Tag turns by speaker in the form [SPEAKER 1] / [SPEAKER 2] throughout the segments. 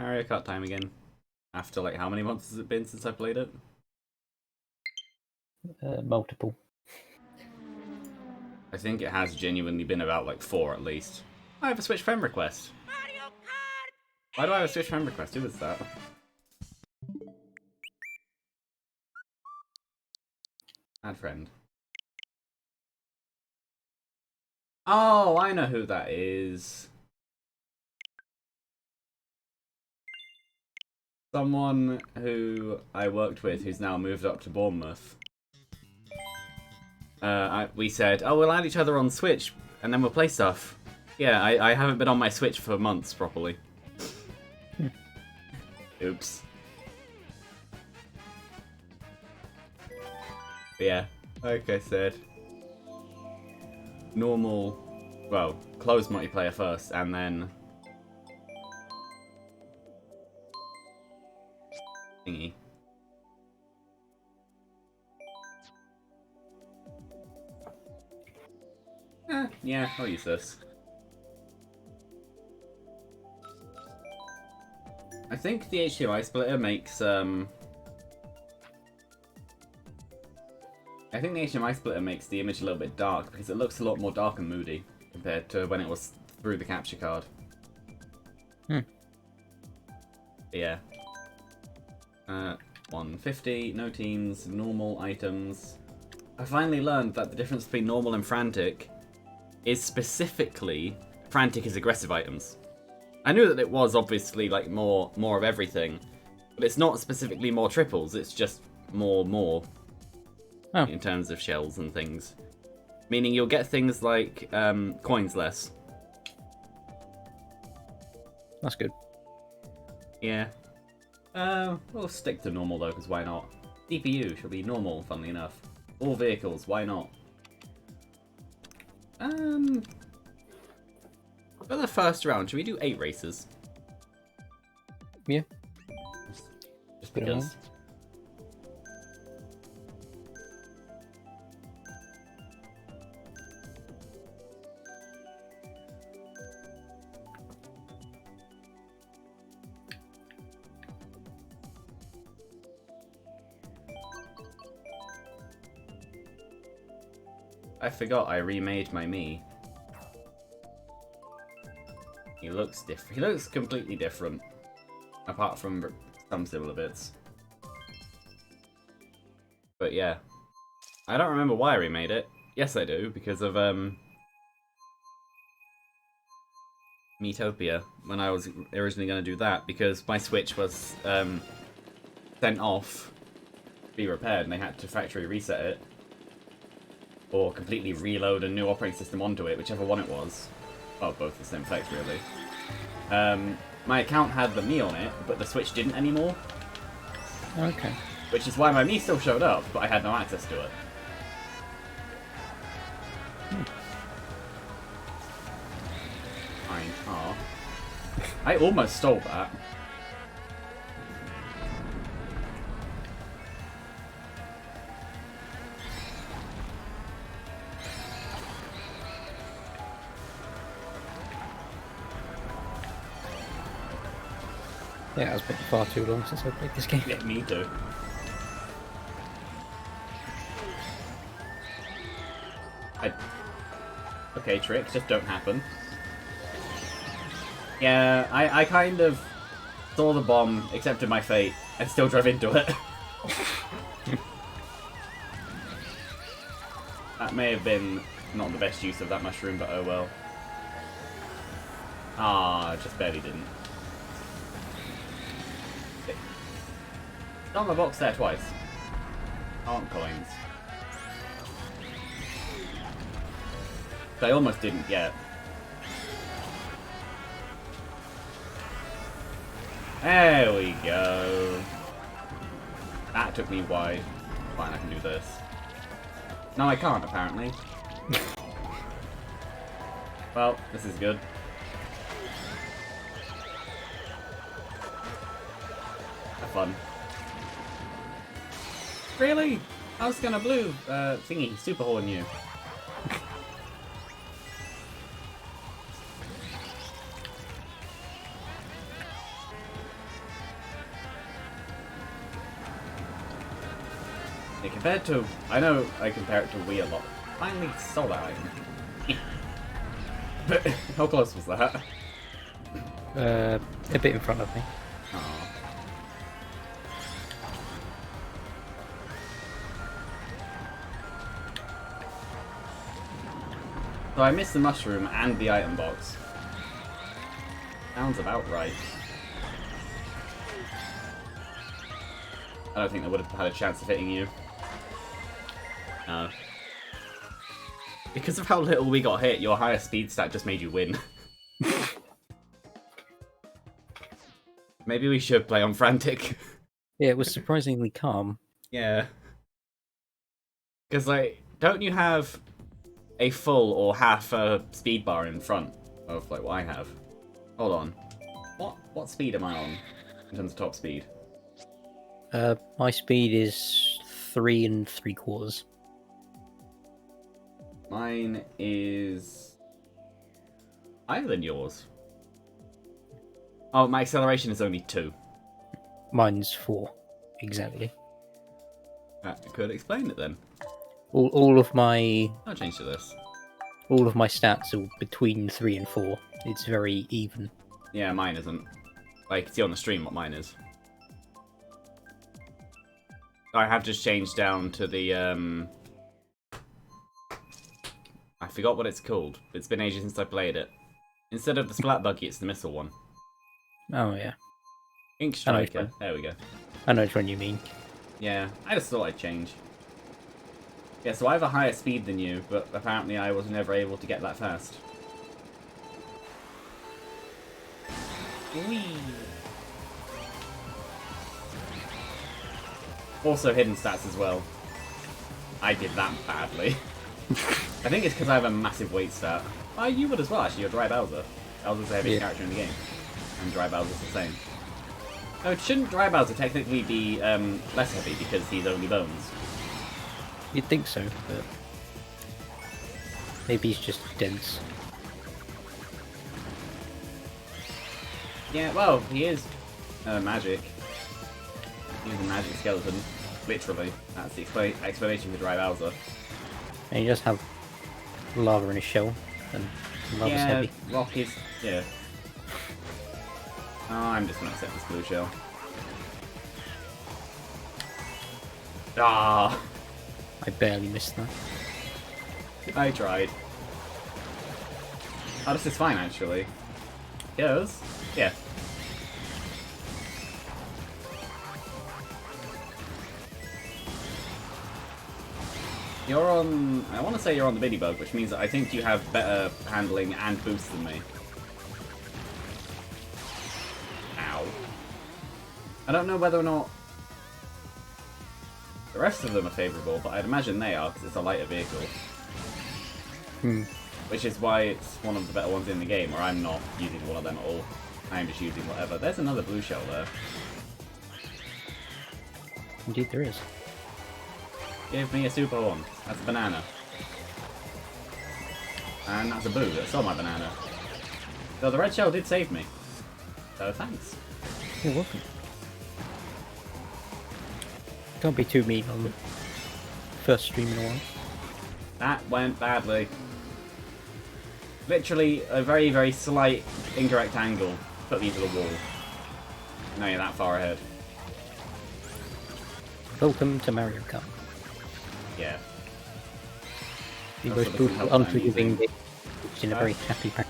[SPEAKER 1] Mario Kart time again. After like how many months has it been since I played it?
[SPEAKER 2] Multiple.
[SPEAKER 1] I think it has genuinely been about like 4 at least. I have a Switch friend request.
[SPEAKER 3] Mario Kart!
[SPEAKER 1] Why do I have a Switch friend request? Who is that? Add friend. Oh, I know who that is. Someone who I worked with who's now moved up to Bournemouth. We said, oh, we'll add each other on Switch and then we'll play stuff. Yeah, I haven't been on my Switch for months properly. Oops. But yeah, like I said, normal, well, closed multiplayer first, and then thingy. Yeah, I'll use this. I think the HDMI splitter makes I think the HDMI splitter makes the image a little bit dark because it looks a lot more dark and moody compared to when it was through the capture card. But yeah. 150, no teens, normal items. I finally learned that the difference between normal and frantic is specifically frantic is aggressive items. I knew that it was obviously like more of everything, but it's not specifically more triples, it's just more.
[SPEAKER 2] Oh.
[SPEAKER 1] In terms of shells and things. Meaning you'll get things like coins less.
[SPEAKER 2] That's good.
[SPEAKER 1] Yeah. We'll stick to normal though, because why not? DPU should be normal, funnily enough. All vehicles, why not? For the first round, should we do 8 races?
[SPEAKER 2] Yeah.
[SPEAKER 1] Just because. I forgot I remade my Mii. He looks different. He looks completely different. Apart from some similar bits. But yeah. I don't remember why I remade it. Yes I do, because of Miitopia, when I was originally going to do that, because my Switch was sent off to be repaired and they had to factory reset it. Or completely reload a new operating system onto it, whichever one it was. Well, both the same effect, really. My account had the Mii on it, but the Switch didn't anymore.
[SPEAKER 2] Okay.
[SPEAKER 1] Which is why my Mii still showed up, but I had no access to it. Fine. Aw. I almost stole that.
[SPEAKER 2] Yeah, it's been far too long since I played this game.
[SPEAKER 1] Yeah, me too. Okay, tricks just don't happen. Yeah, I kind of saw the bomb, accepted my fate, and still drove into it. That may have been not the best use of that mushroom, but oh well. Ah, just barely didn't. It's on the box there twice. Aren't coins. I almost didn't get. There we go. That took me wide. Fine, I can do this. No, I can't, apparently. Well, this is good. Have fun. Really? I was gonna blue thingy, super horn you. compared to... I know I compare it to Wii a lot. Finally saw that item. But how close was that?
[SPEAKER 2] A bit in front of me.
[SPEAKER 1] Aww. So I missed the mushroom and the item box. Sounds about right. I don't think they would have had a chance of hitting you. No. Because of how little we got hit, your higher speed stat just made you win. Maybe we should play on Frantic.
[SPEAKER 2] Yeah, it was surprisingly calm.
[SPEAKER 1] Yeah. Because, like, don't you have a full or half a speed bar in front of, like, what I have? Hold on. What speed am I on in terms of top speed?
[SPEAKER 2] My speed is 3 3/4.
[SPEAKER 1] Mine is higher than yours. Oh, my acceleration is only 2.
[SPEAKER 2] Mine's 4, exactly.
[SPEAKER 1] That could explain it then.
[SPEAKER 2] All of my
[SPEAKER 1] I'll change to this.
[SPEAKER 2] all of my stats are between 3 and 4. It's very even.
[SPEAKER 1] Yeah, mine isn't. Like, see on the stream what mine is. I have just changed down to the, I forgot what it's called. It's been ages since I played it. Instead of the splat buggy, it's the missile one.
[SPEAKER 2] Oh yeah,
[SPEAKER 1] Ink Striker. There we go.
[SPEAKER 2] I know which one you mean.
[SPEAKER 1] Yeah, I just thought I'd change. Yeah, so I have a higher speed than you, but apparently I was never able to get that fast. Whee! Also hidden stats as well. I did that badly. I think it's because I have a massive weight stat. Oh, you would as well, actually. You're Dry Bowser. Bowser's the heaviest character in the game. And Dry Bowser's the same. No, shouldn't Dry Bowser technically be less heavy because he's only bones?
[SPEAKER 2] You'd think so, but maybe he's just dense.
[SPEAKER 1] Yeah, well, he is magic. He's a magic skeleton. Literally. That's the explanation for Dry Bowser.
[SPEAKER 2] And he does have lava in his shell, and lava's
[SPEAKER 1] Yeah,
[SPEAKER 2] heavy.
[SPEAKER 1] rock is... yeah. Oh, I'm just gonna accept this blue shell. Ah!
[SPEAKER 2] I barely missed that.
[SPEAKER 1] I tried. Oh, this is fine, actually. Yes? Yeah. You're on... I want to say you're on the Biddy Bug, which means that I think you have better handling and boost than me. Ow. I don't know whether or not the rest of them are favourable, but I'd imagine they are, because it's a lighter vehicle. Which is why it's one of the better ones in the game, or I'm not using one of them at all. I'm just using whatever. There's another blue shell there.
[SPEAKER 2] Indeed there is.
[SPEAKER 1] Give me a super horn. That's a banana. And that's a boo. That stole my banana. So the red shell did save me. So thanks.
[SPEAKER 2] You're welcome. Don't be too mean on the first stream in a while.
[SPEAKER 1] That went badly. Literally a very, very slight incorrect angle put me to the wall. Now you're that far ahead.
[SPEAKER 2] Welcome to Mario Kart.
[SPEAKER 1] Yeah.
[SPEAKER 2] The
[SPEAKER 1] That's
[SPEAKER 2] most
[SPEAKER 1] what the
[SPEAKER 2] brutal,
[SPEAKER 1] help I'm
[SPEAKER 2] unforgiving
[SPEAKER 1] using.
[SPEAKER 2] game, which is in a very happy package.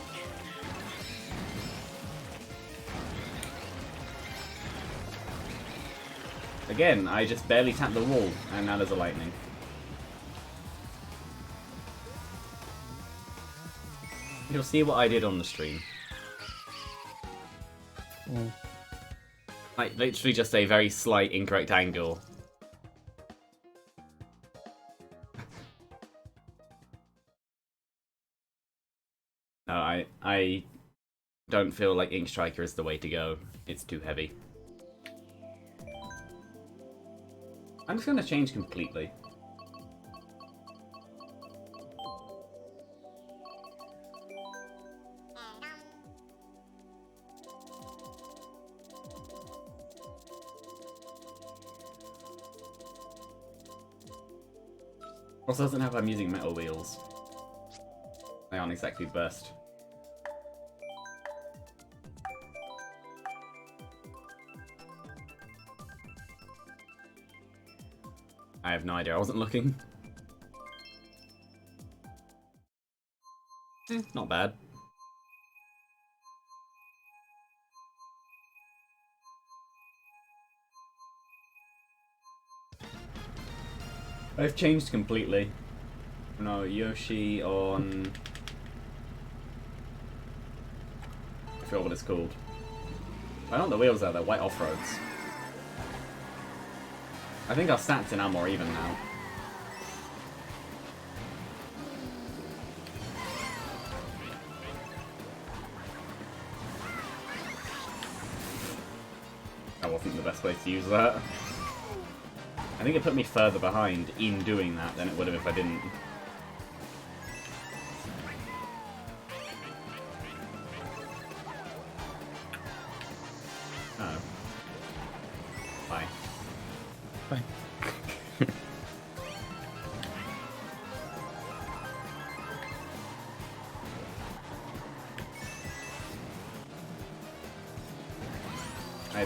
[SPEAKER 1] Again, I just barely tapped the wall, and now there's a lightning. You'll see what I did on the stream. Like, literally just a very slight incorrect angle. No, I don't feel like Ink Striker is the way to go. It's too heavy. I'm just gonna change completely. Also doesn't help I'm using metal wheels. They aren't exactly the best. I have no idea, I wasn't looking. Not bad. I've changed completely. No, Yoshi on... I forgot what it's called. I don't know what the wheels are, they're white off-roads. I think our stats in are more even now. That wasn't the best way to use that. I think it put me further behind in doing that than it would have if I didn't. Oh. Bye.
[SPEAKER 2] Fine.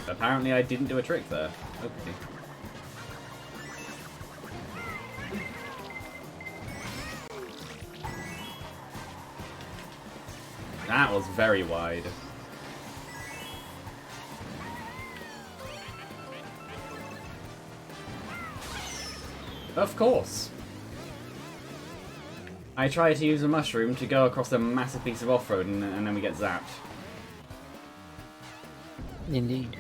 [SPEAKER 1] Apparently I didn't do a trick there. Okay. That was very wide. Of course. I try to use a mushroom to go across a massive piece of off-road and then we get zapped.
[SPEAKER 2] Indeed.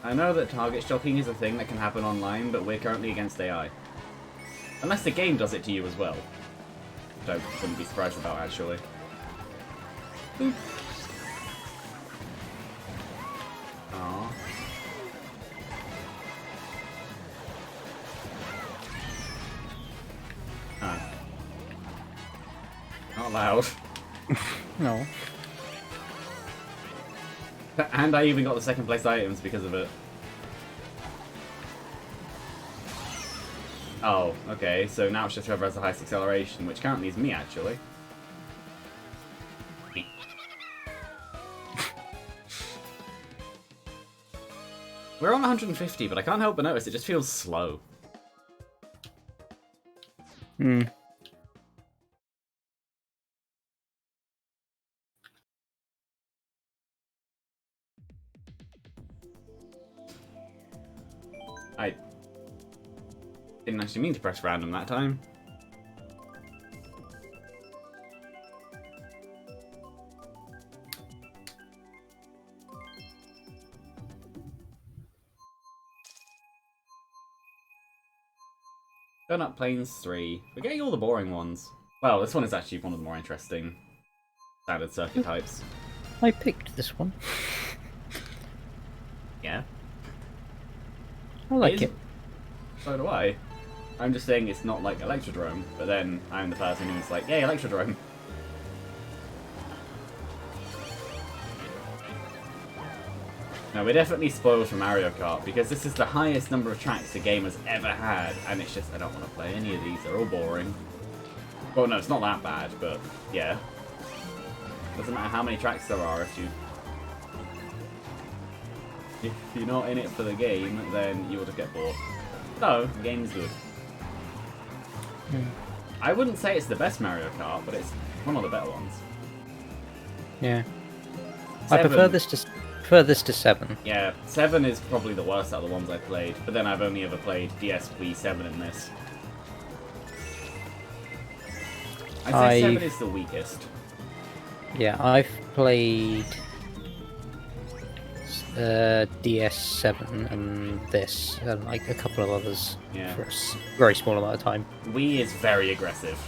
[SPEAKER 1] I know that target shocking is a thing that can happen online, but we're currently against AI. Unless the game does it to you as well. Which I wouldn't be surprised about, actually. Boop. Aww. Huh. Not loud.
[SPEAKER 2] No.
[SPEAKER 1] And I even got the second place items because of it. Oh, okay, so now it's just whoever has the highest acceleration, which currently is me, actually. We're on 150, but I can't help but notice it just feels slow.
[SPEAKER 2] Hmm.
[SPEAKER 1] I didn't actually mean to press random that time. Donut Plains 3. We're getting all the boring ones. Well, this one is actually one of the more interesting standard circuit types.
[SPEAKER 2] I picked this one.
[SPEAKER 1] Yeah.
[SPEAKER 2] I like it.
[SPEAKER 1] So do I. I'm just saying it's not like Electrodrome, but then I'm the person who's like, yay, Electrodrome. No, we're definitely spoiled for Mario Kart, because this is the highest number of tracks the game has ever had, and it's just, I don't want to play any of these, they're all boring. Well, no, it's not that bad, but yeah. Doesn't matter how many tracks there are, if you're not in it for the game, then you will just get bored. So, the game is good. I wouldn't say it's the best Mario Kart, but it's one of the better ones.
[SPEAKER 2] Yeah.
[SPEAKER 1] 7,
[SPEAKER 2] I prefer this to 7.
[SPEAKER 1] Yeah, 7 is probably the worst out of the ones I've played, but then I've only ever played DS Wii 7 in this. I'd say 7 is the weakest.
[SPEAKER 2] Yeah, I've played DS7 and this, and like a couple of others for a very small amount of time.
[SPEAKER 1] Wii is very aggressive.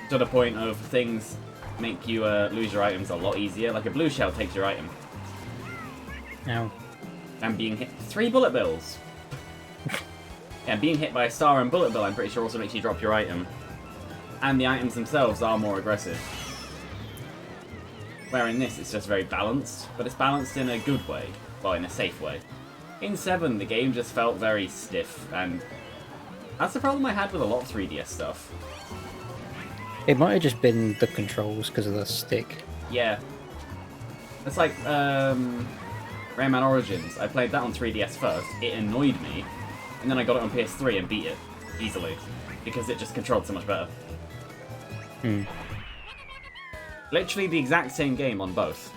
[SPEAKER 1] To the point of things make you lose your items a lot easier. Like a blue shell takes your item.
[SPEAKER 2] Ow.
[SPEAKER 1] And being hit 3 bullet bills. And being hit by a star and bullet bill, I'm pretty sure also makes you drop your item. And the items themselves are more aggressive. Where in this, it's just very balanced, but it's balanced in a good way. Well, in a safe way. In 7, the game just felt very stiff, and that's the problem I had with a lot of 3DS stuff.
[SPEAKER 2] It might have just been the controls because of the stick.
[SPEAKER 1] Yeah. It's like, Rayman Origins. I played that on 3DS first, it annoyed me, and then I got it on PS3 and beat it easily, because it just controlled so much better. Literally the exact same game on both.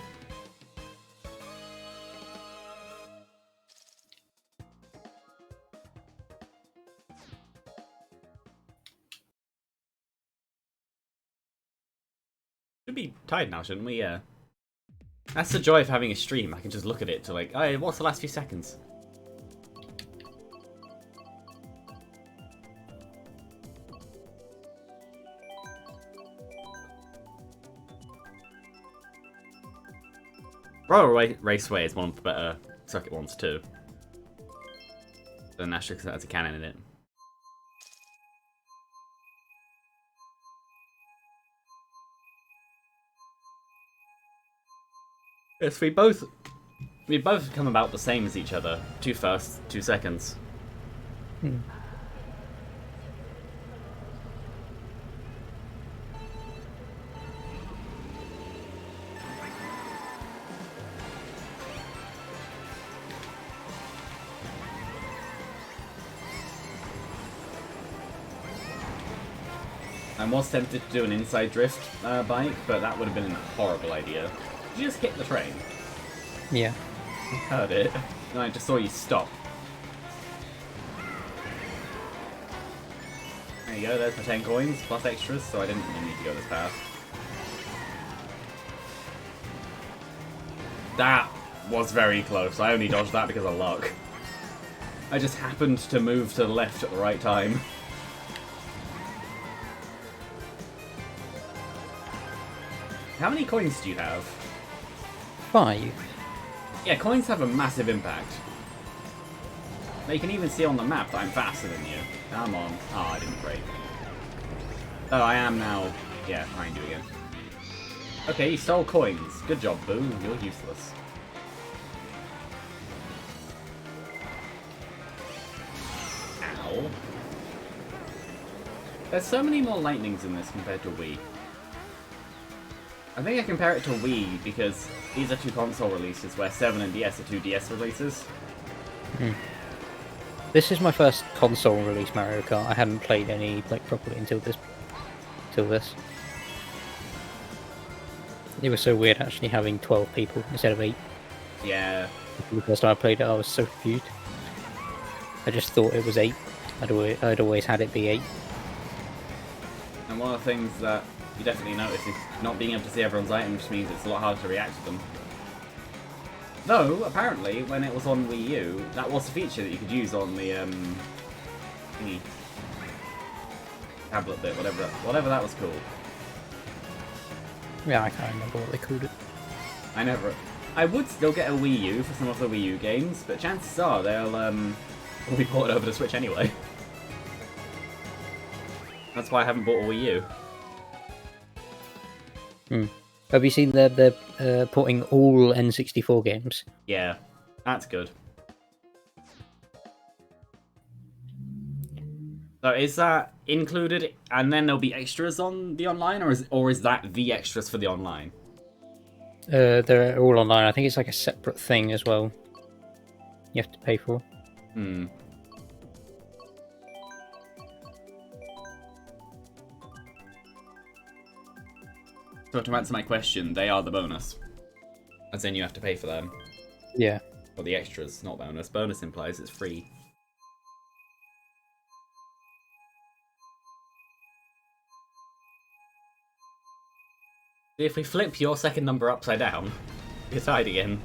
[SPEAKER 1] Should be tired now, shouldn't we? Yeah. That's the joy of having a stream. I can just look at it to like, oh, what's the last few seconds? Roller Raceway is one of the better circuit ones too. The National has a cannon in it. Yes, we both come about the same as each other. 2 firsts, 2 seconds. I was tempted to do an inside drift bike, but that would have been a horrible idea. Did you just hit the train?
[SPEAKER 2] Yeah.
[SPEAKER 1] I heard it, and I just saw you stop. There you go, there's my 10 coins, plus extras, so I didn't really need to go this path. That was very close. I only dodged that because of luck. I just happened to move to the left at the right time. How many coins do you have?
[SPEAKER 2] 5.
[SPEAKER 1] Yeah, coins have a massive impact. Now you can even see on the map that I'm faster than you. Come on. Oh, I didn't break. Oh, I am now. Yeah, behind you again. Okay, you stole coins. Good job, Boo. You're useless. Ow. There's so many more lightnings in this compared to Wii. I think I compare it to Wii because these are 2 console releases, where 7 and DS are 2 DS releases.
[SPEAKER 2] This is my first console release Mario Kart. I hadn't played any like properly until this. It was so weird actually having 12 people instead of 8.
[SPEAKER 1] Yeah.
[SPEAKER 2] The first time I played it, I was so confused. I just thought it was 8. I'd always had it be 8.
[SPEAKER 1] And one of the things that you definitely notice is not being able to see everyone's items means it's a lot harder to react to them. Though, apparently, when it was on Wii U, that was a feature that you could use on the, thingy. Tablet bit, whatever that was called.
[SPEAKER 2] Yeah, I can't remember what they called it.
[SPEAKER 1] I would still get a Wii U for some of the Wii U games, but chances are they'll be ported over to Switch anyway. That's why I haven't bought a Wii U.
[SPEAKER 2] Have you seen they're porting all N64 games?
[SPEAKER 1] Yeah, that's good. So is that included, and then there'll be extras on the online, or is that the extras for the online?
[SPEAKER 2] They're all online. I think it's like a separate thing as well. You have to pay for.
[SPEAKER 1] So to answer my question, they are the bonus. As in you have to pay for them.
[SPEAKER 2] Yeah.
[SPEAKER 1] Or the extras, not bonus. Bonus implies it's free. If we flip your second number upside down, you're tied again.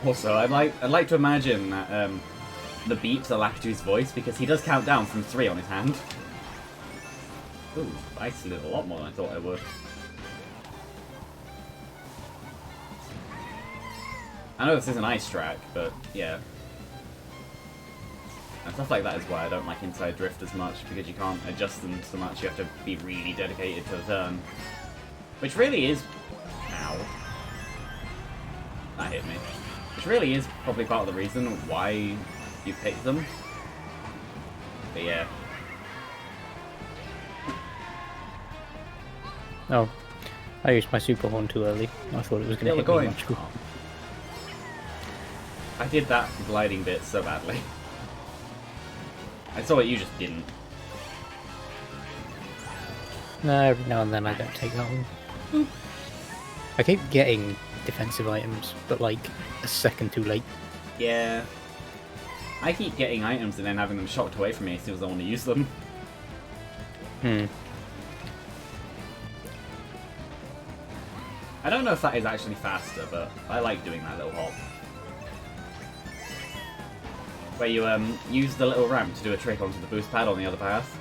[SPEAKER 1] Also, I'd like to imagine that the beeps are Lakitu's voice, because he does count down from 3 on his hand. Ooh, I slid a lot more than I thought I would. I know this is an ice track, but yeah. And stuff like that is why I don't like inside drift as much, because you can't adjust them so much, you have to be really dedicated to the turn. Which really is... Ow. That hit me. Which really is probably part of the reason why you picked them. But yeah.
[SPEAKER 2] Oh. I used my super horn too early. I thought it was going to hit me much quicker.
[SPEAKER 1] I did that gliding bit so badly. I saw it, you just didn't.
[SPEAKER 2] No, every now and then I don't take that one. I keep getting defensive items, but like a second too late.
[SPEAKER 1] Yeah. I keep getting items and then having them shocked away from me as soon as I want to use them. I don't know if that is actually faster, but I like doing that little hop. Where you use the little ramp to do a trick onto the boost pad on the other path.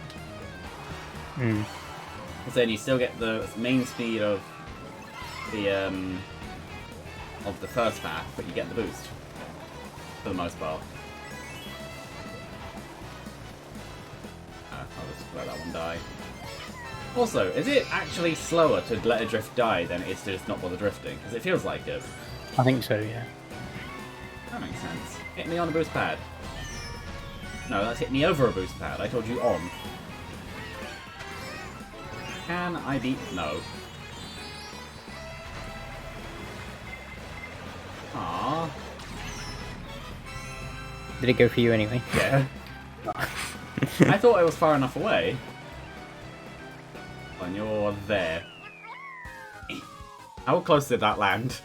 [SPEAKER 1] Because then you still get the main speed of the first path, but you get the boost for the most part. I'll just let that one die. Also, is it actually slower to let a drift die than it is to just not bother drifting? Because it feels like it.
[SPEAKER 2] I think so, yeah.
[SPEAKER 1] That makes sense. Hit me on a boost pad. No, that's hit me over a boost pad. I told you on. Can I beat... No. Aww.
[SPEAKER 2] Did it go for you anyway?
[SPEAKER 1] Yeah. I thought I was far enough away. And you're there. How close did that land?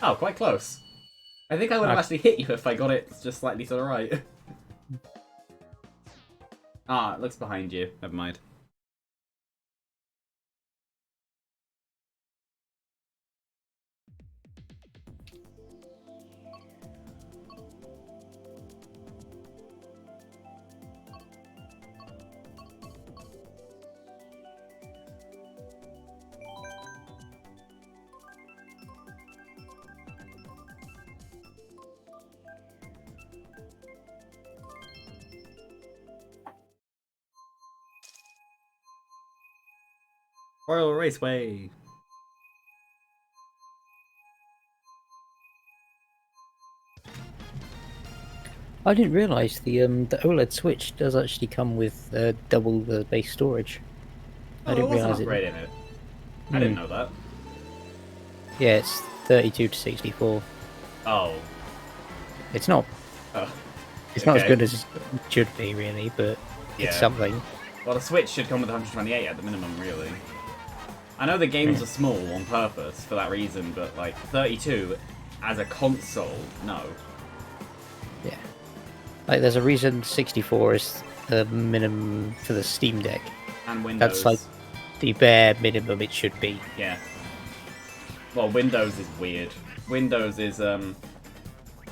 [SPEAKER 1] Oh, quite close. I think I would have actually hit you if I got it just slightly to the right. Ah, it looks behind you. Never mind. Royal Raceway.
[SPEAKER 2] I didn't realise the OLED Switch does actually come with double the base storage.
[SPEAKER 1] Oh,
[SPEAKER 2] I didn't realise
[SPEAKER 1] it. In it. I didn't know that.
[SPEAKER 2] Yeah, it's 32 to 64.
[SPEAKER 1] Oh.
[SPEAKER 2] It's not.
[SPEAKER 1] Oh.
[SPEAKER 2] It's not as good as it should be, really, but it's something.
[SPEAKER 1] Well, the Switch should come with 128 at the minimum, really. I know the games are small on purpose for that reason, but like 32 as a console, no.
[SPEAKER 2] Yeah. Like, there's a reason 64 is the minimum for the Steam Deck.
[SPEAKER 1] And Windows.
[SPEAKER 2] That's like the bare minimum it should be.
[SPEAKER 1] Yeah. Well, Windows is weird. Windows is,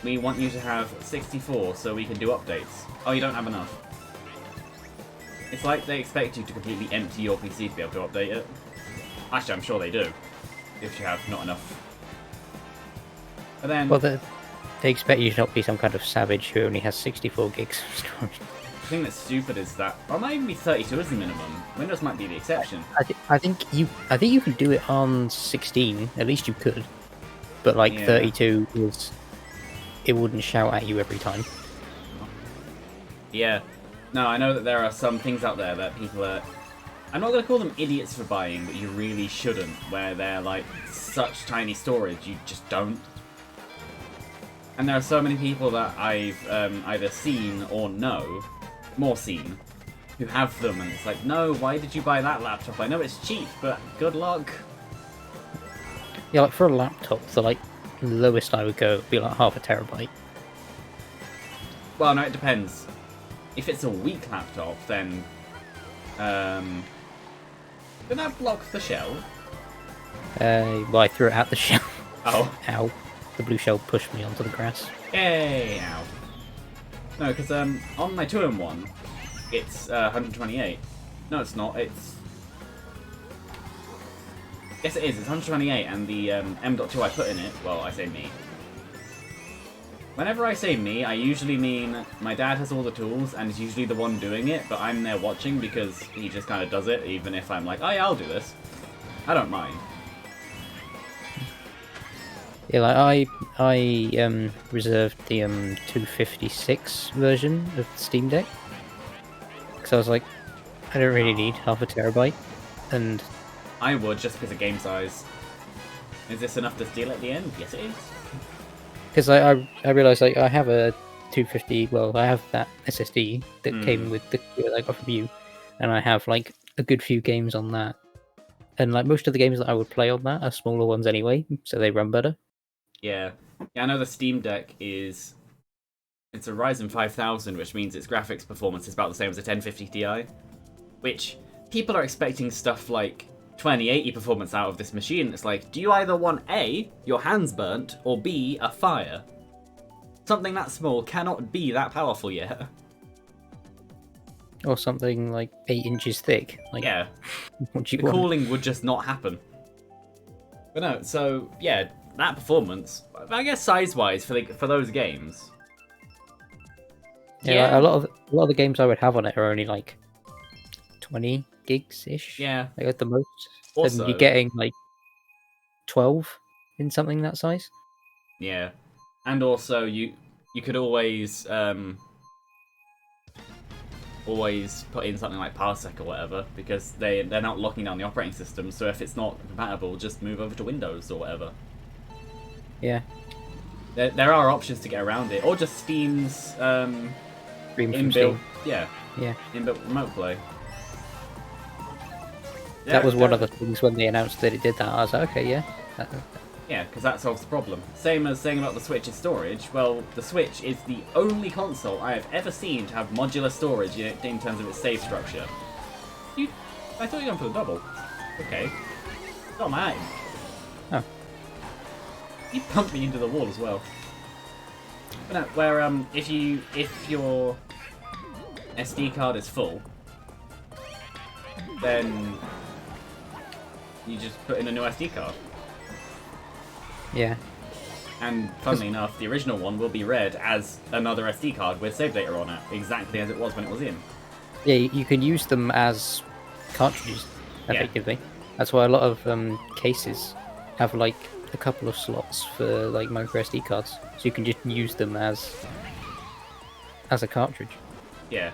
[SPEAKER 1] we want you to have 64 so we can do updates. Oh, you don't have enough. It's like they expect you to completely empty your PC to be able to update it. Actually, I'm sure they do, if you have not enough. But then...
[SPEAKER 2] Well, they expect you to not be some kind of savage who only has 64 gigs of storage.
[SPEAKER 1] The thing that's stupid is that... Or it might even be 32 as the minimum. Windows might be the exception.
[SPEAKER 2] I think you could do it on 16, at least you could. But like 32 is... It wouldn't shout at you every time.
[SPEAKER 1] Yeah. No, I know that there are some things out there that people are... I'm not going to call them idiots for buying, but you really shouldn't, where they're like such tiny storage, you just don't. And there are so many people that I've either seen or know, more seen, who have them, and it's like, no, why did you buy that laptop? I know it's cheap, but good luck.
[SPEAKER 2] Yeah, like for a laptop, the like lowest I would go would be like half a terabyte.
[SPEAKER 1] Well, no, it depends. If it's a weak laptop, then did that block the shell?
[SPEAKER 2] Well, I threw it out the shell.
[SPEAKER 1] Oh.
[SPEAKER 2] Ow. The blue shell pushed me onto the grass.
[SPEAKER 1] Yay, ow. No, because on my 2-in-1, it's 128. No, it's not. It's... Yes, it is. It's 128, and the M.2 I put in it, well, I say me, Whenever I say me, I usually mean my dad has all the tools and is usually the one doing it, but I'm there watching because he just kind of does it, even if I'm like, oh yeah, I'll do this. I don't mind.
[SPEAKER 2] Yeah, like I reserved the 256 version of Steam Deck because I was like, I don't really need half a terabyte, and
[SPEAKER 1] I would just because of game size. Is this enough to steal at the end? Yes, it is.
[SPEAKER 2] because I realized like I have a 250. Well, I have that SSD that came with the computer that I got from you, and I have like a good few games on that. And like most of the games that I would play on that are smaller ones anyway, so they run better.
[SPEAKER 1] Yeah. I know the Steam Deck is... It's a Ryzen 5000, which means its graphics performance is about the same as a 1050 Ti. Which, people are expecting stuff like 2080 performance out of this machine. It's like, do you either want A, your hands burnt, or B, a fire? Something that small cannot be that powerful yet.
[SPEAKER 2] Or something like 8 inches thick. Like,
[SPEAKER 1] Yeah.
[SPEAKER 2] what do you
[SPEAKER 1] The
[SPEAKER 2] want?
[SPEAKER 1] cooling would just not happen. But no, so, yeah, that performance, I guess size-wise for those games.
[SPEAKER 2] Yeah, like, a lot of the games I would have on it are only like 20 gigs ish.
[SPEAKER 1] Yeah.
[SPEAKER 2] Like at the most.
[SPEAKER 1] Also,
[SPEAKER 2] And you're getting like 12 in something that size.
[SPEAKER 1] yeah. And also, you could always always put in something like Parsec or whatever, because they're not locking down the operating system, so if it's not compatible, just move over to Windows or whatever.
[SPEAKER 2] Yeah.
[SPEAKER 1] There are options to get around it, or just Steam's
[SPEAKER 2] Stream from
[SPEAKER 1] inbuilt,
[SPEAKER 2] Steam.
[SPEAKER 1] yeah,
[SPEAKER 2] Yeah.
[SPEAKER 1] inbuilt remote play.
[SPEAKER 2] That was one of the things when they announced that it did that. I was like, okay, yeah.
[SPEAKER 1] Yeah, because that solves the problem. Same as saying about the Switch's storage. Well, the Switch is the only console I have ever seen to have modular storage in terms of its save structure. I thought you were going for the double. Okay. Not mine.
[SPEAKER 2] Oh.
[SPEAKER 1] You pumped me into the wall as well. But no, where if your SD card is full, then you just put in a new SD card.
[SPEAKER 2] Yeah.
[SPEAKER 1] And funnily enough, the original one will be read as another SD card with save data on it, exactly as it was when it was in.
[SPEAKER 2] Yeah, you can use them as cartridges, effectively. Yeah. That's why a lot of cases have like a couple of slots for like micro SD cards, so you can just use them as a cartridge.
[SPEAKER 1] Yeah.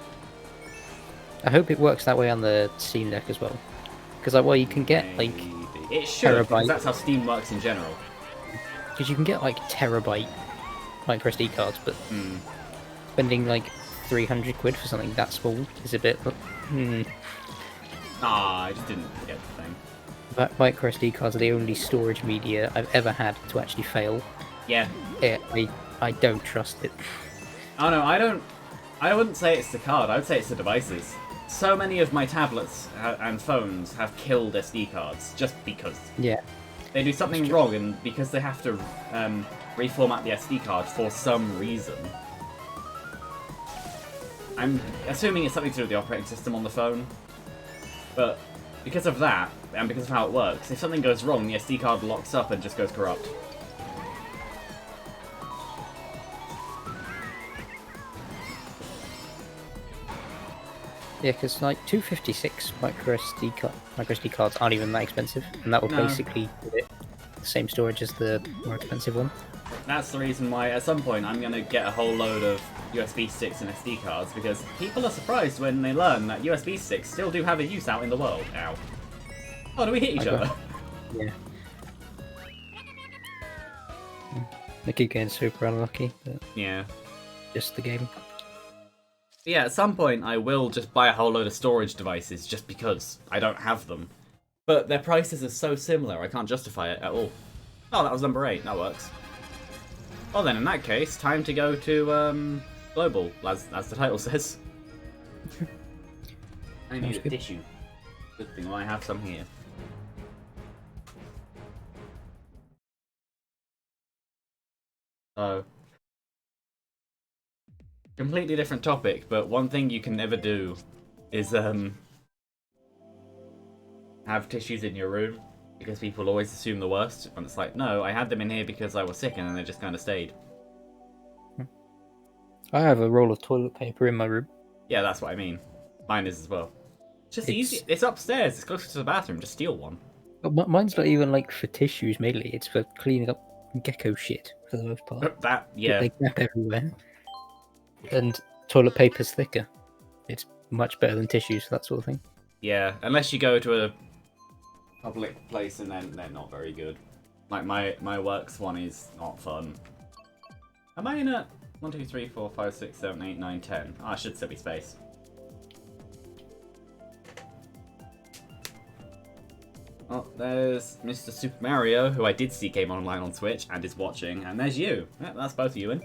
[SPEAKER 2] I hope it works that way on the Steam Deck as well, because like, well, you can get like
[SPEAKER 1] it should,
[SPEAKER 2] terabyte.
[SPEAKER 1] Because that's how Steam works in general.
[SPEAKER 2] Because you can get like terabyte micro SD cards, but spending like 300 quid for something that small is a bit.
[SPEAKER 1] Ah, I just didn't get the thing.
[SPEAKER 2] But micro SD cards are the only storage media I've ever had to actually fail.
[SPEAKER 1] Yeah.
[SPEAKER 2] I don't trust it.
[SPEAKER 1] Oh no, I wouldn't say it's the card. I would say it's the devices. So many of my tablets and phones have killed SD cards just because.
[SPEAKER 2] Yeah.
[SPEAKER 1] They do something wrong, and because they have to reformat the SD card for some reason. I'm assuming it's something to do with the operating system on the phone. But because of that, and because of how it works, if something goes wrong, the SD card locks up and just goes corrupt.
[SPEAKER 2] Yeah, because like 256 micro SD cards aren't even that expensive, and that will basically give it the same storage as the more expensive one.
[SPEAKER 1] That's the reason why at some point I'm going to get a whole load of USB sticks and SD cards, because people are surprised when they learn that USB sticks still do have a use out in the world. Ow. Oh, do we hit each other?
[SPEAKER 2] Yeah. They keep getting super unlucky, but
[SPEAKER 1] yeah.
[SPEAKER 2] Just the game.
[SPEAKER 1] Yeah, at some point I will just buy a whole load of storage devices just because I don't have them. But their prices are so similar, I can't justify it at all. Oh, that was number 8, that works. Well then, in that case, time to go to, Global, as the title says. I need a tissue. Good thing I have some here. So... completely different topic, but one thing you can never do is have tissues in your room, because people always assume the worst, and it's like, no, I had them in here because I was sick and then they just kind of stayed.
[SPEAKER 2] I have a roll of toilet paper in my room.
[SPEAKER 1] Yeah, that's what I mean. Mine is as well. It's just easy.
[SPEAKER 2] It's
[SPEAKER 1] It's upstairs. It's closer to the bathroom. Just steal one.
[SPEAKER 2] mine's not even like for tissues mainly. It's for cleaning up gecko shit for the most part.
[SPEAKER 1] Yeah.
[SPEAKER 2] They crap everywhere, and toilet paper's thicker. It's much better than tissues for that sort of thing.
[SPEAKER 1] Yeah, unless you go to a public place and then they're not very good. Like my works one is not fun. Am I in a 1, 2, 3, 4, 5, 6, 7, 8, 9, 10? Oh, I should still be space. Oh, there's Mr. Super Mario, who I did see came online on Switch and is watching, and there's you. Yeah, that's both of you in.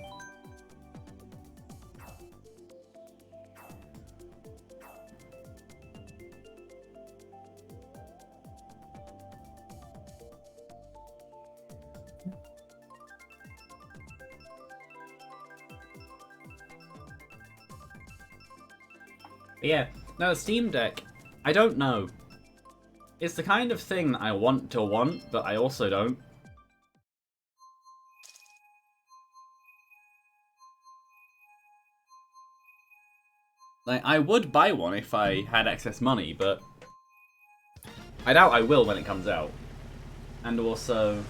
[SPEAKER 1] But yeah, no, Steam Deck, I don't know. It's the kind of thing that I want to want, but I also don't. Like, I would buy one if I had excess money, but I doubt I will when it comes out. And also,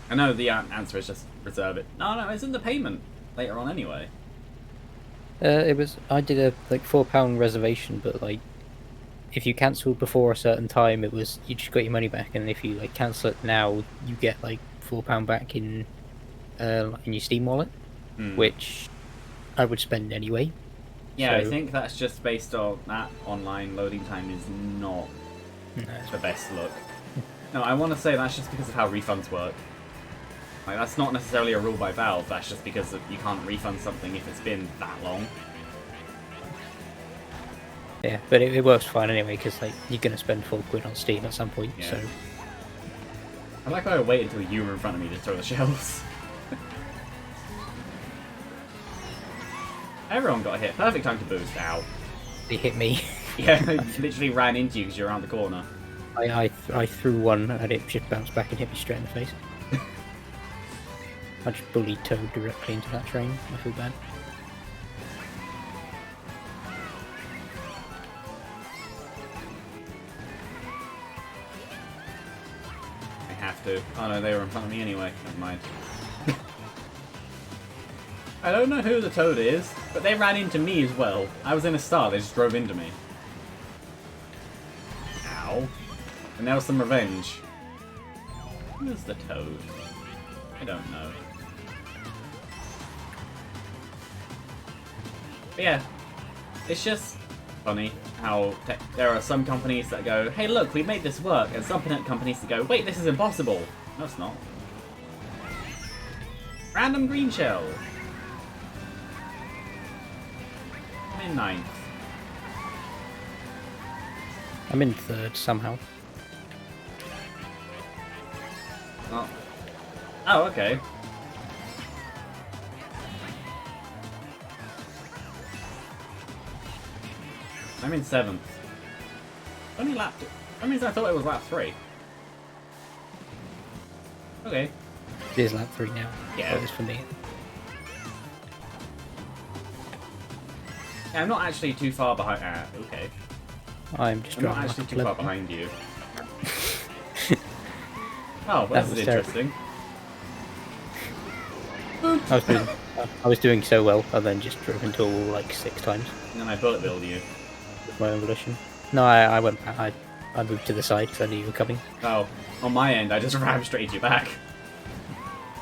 [SPEAKER 1] I know the answer is just reserve it. No, it's in the payment later on anyway.
[SPEAKER 2] I did a like £4 reservation, but like if you cancelled before a certain time, it was you just got your money back, and if you like cancel it now, you get like £4 back in your Steam wallet, which I would spend anyway.
[SPEAKER 1] Yeah,
[SPEAKER 2] So-
[SPEAKER 1] I think that's just based on that online loading time is not the best look. No, I want to say that's just because of how refunds work. Like, that's not necessarily a rule by Valve, that's just because you can't refund something if it's been that long.
[SPEAKER 2] Yeah, but it works fine anyway, because like you're gonna spend £4 on Steam at some point.
[SPEAKER 1] Yeah.
[SPEAKER 2] So
[SPEAKER 1] I like how I wait until you were in front of me to throw the shells. Everyone got hit. Perfect time to boost. Ow.
[SPEAKER 2] they hit me.
[SPEAKER 1] Yeah, I literally ran into you because you're around the corner.
[SPEAKER 2] I threw one and it just bounced back and hit me straight in the face. I just bullied Toad directly into that train. I feel bad.
[SPEAKER 1] I have to. Oh no, they were in front of me anyway. Never mind. I don't know who the Toad is, but they ran into me as well. I was in a star, they just drove into me. Ow. And now some revenge. Who's the Toad? I don't know. But yeah, it's just funny how there are some companies that go, hey look, we made this work, and some companies that go, wait, this is impossible. No, it's not. Random green shell. I'm in 9th.
[SPEAKER 2] I'm in 3rd somehow.
[SPEAKER 1] Oh, okay. I'm in 7th. Only lap. That means I thought it was lap 3. Okay.
[SPEAKER 2] It is lap 3 now.
[SPEAKER 1] Yeah.
[SPEAKER 2] That is for me.
[SPEAKER 1] Yeah, I'm not actually too far behind. Okay.
[SPEAKER 2] I'm just
[SPEAKER 1] I'm not
[SPEAKER 2] driving
[SPEAKER 1] actually
[SPEAKER 2] like
[SPEAKER 1] too
[SPEAKER 2] a
[SPEAKER 1] far
[SPEAKER 2] bloke.
[SPEAKER 1] behind you. Oh, well,
[SPEAKER 2] That
[SPEAKER 1] this is
[SPEAKER 2] was terrible.
[SPEAKER 1] interesting.
[SPEAKER 2] I was doing so well, and then just drove into a wall like 6 times
[SPEAKER 1] And then I bullet billed you.
[SPEAKER 2] with my own volition. No, I went back. I moved to the side because I knew you were coming.
[SPEAKER 1] Oh, on my end, I just rammed straight into your back.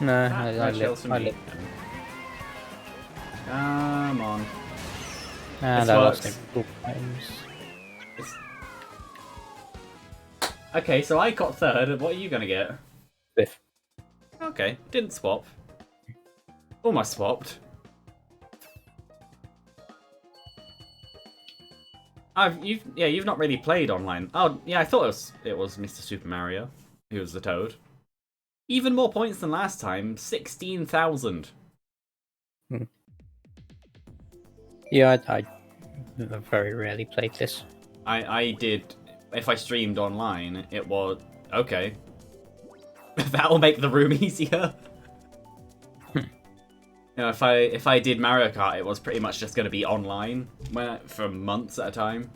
[SPEAKER 2] No,
[SPEAKER 1] Ah,
[SPEAKER 2] I
[SPEAKER 1] no shells
[SPEAKER 2] lived.
[SPEAKER 1] from
[SPEAKER 2] I
[SPEAKER 1] me.
[SPEAKER 2] lived.
[SPEAKER 1] Come on.
[SPEAKER 2] And
[SPEAKER 1] This
[SPEAKER 2] I lost
[SPEAKER 1] works.
[SPEAKER 2] it 4 times.
[SPEAKER 1] It's... Okay, so I got 3rd. What are you gonna get?
[SPEAKER 2] 5th.
[SPEAKER 1] Okay, didn't swap. Almost swapped. You've not really played online. Oh yeah, I thought it was Mr. Super Mario, who was the Toad. Even more points than last time, 16,000.
[SPEAKER 2] Yeah, I very rarely played this.
[SPEAKER 1] I did. If I streamed online, it was okay. That'll make the room easier. You know, if I did Mario Kart, it was pretty much just going to be online for months at a time.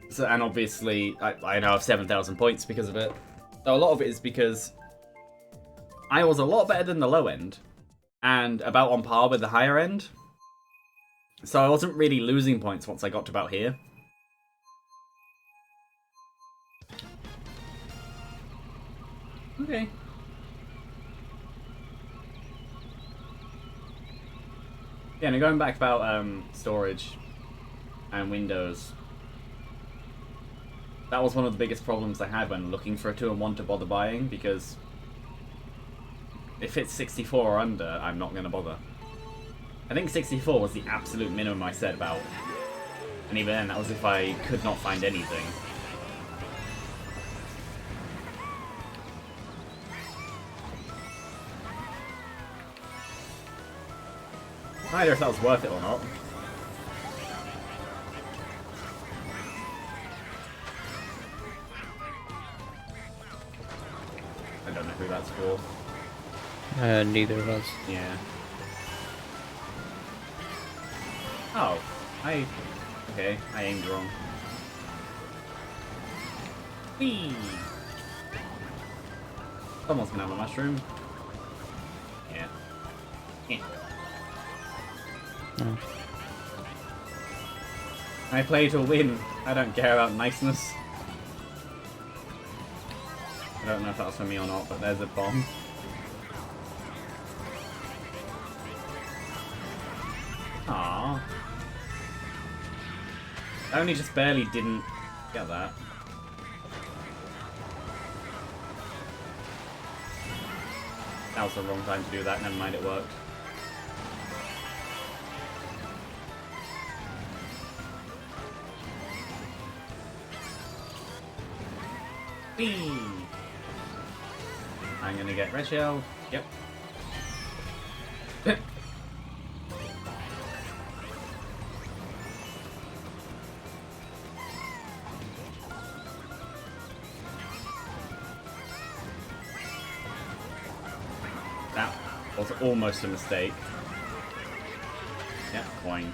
[SPEAKER 1] So, and obviously, I now have 7,000 points because of it. So a lot of it is because I was a lot better than the low end, and about on par with the higher end. So I wasn't really losing points once I got to about here. Okay. Yeah, now going back about storage and Windows. That was one of the biggest problems I had when looking for a 2-in-1 to bother buying, because if it's 64 or under, I'm not going to bother. I think 64 was the absolute minimum I said about. And even then, that was if I could not find anything. Either if that was worth it or not. I don't know who that's for.
[SPEAKER 2] Neither of us.
[SPEAKER 1] Yeah. Oh, okay, I aimed wrong. Whee! Someone's gonna have a mushroom. Yeah.
[SPEAKER 2] Oh.
[SPEAKER 1] I play to win. I don't care about niceness. I don't know if that was for me or not, but there's a bomb. Aww. I only just barely didn't get that. That was the wrong time to do that, never mind, it worked. Whee! I'm gonna get red shell. Yep. That was almost a mistake. Yep, coin.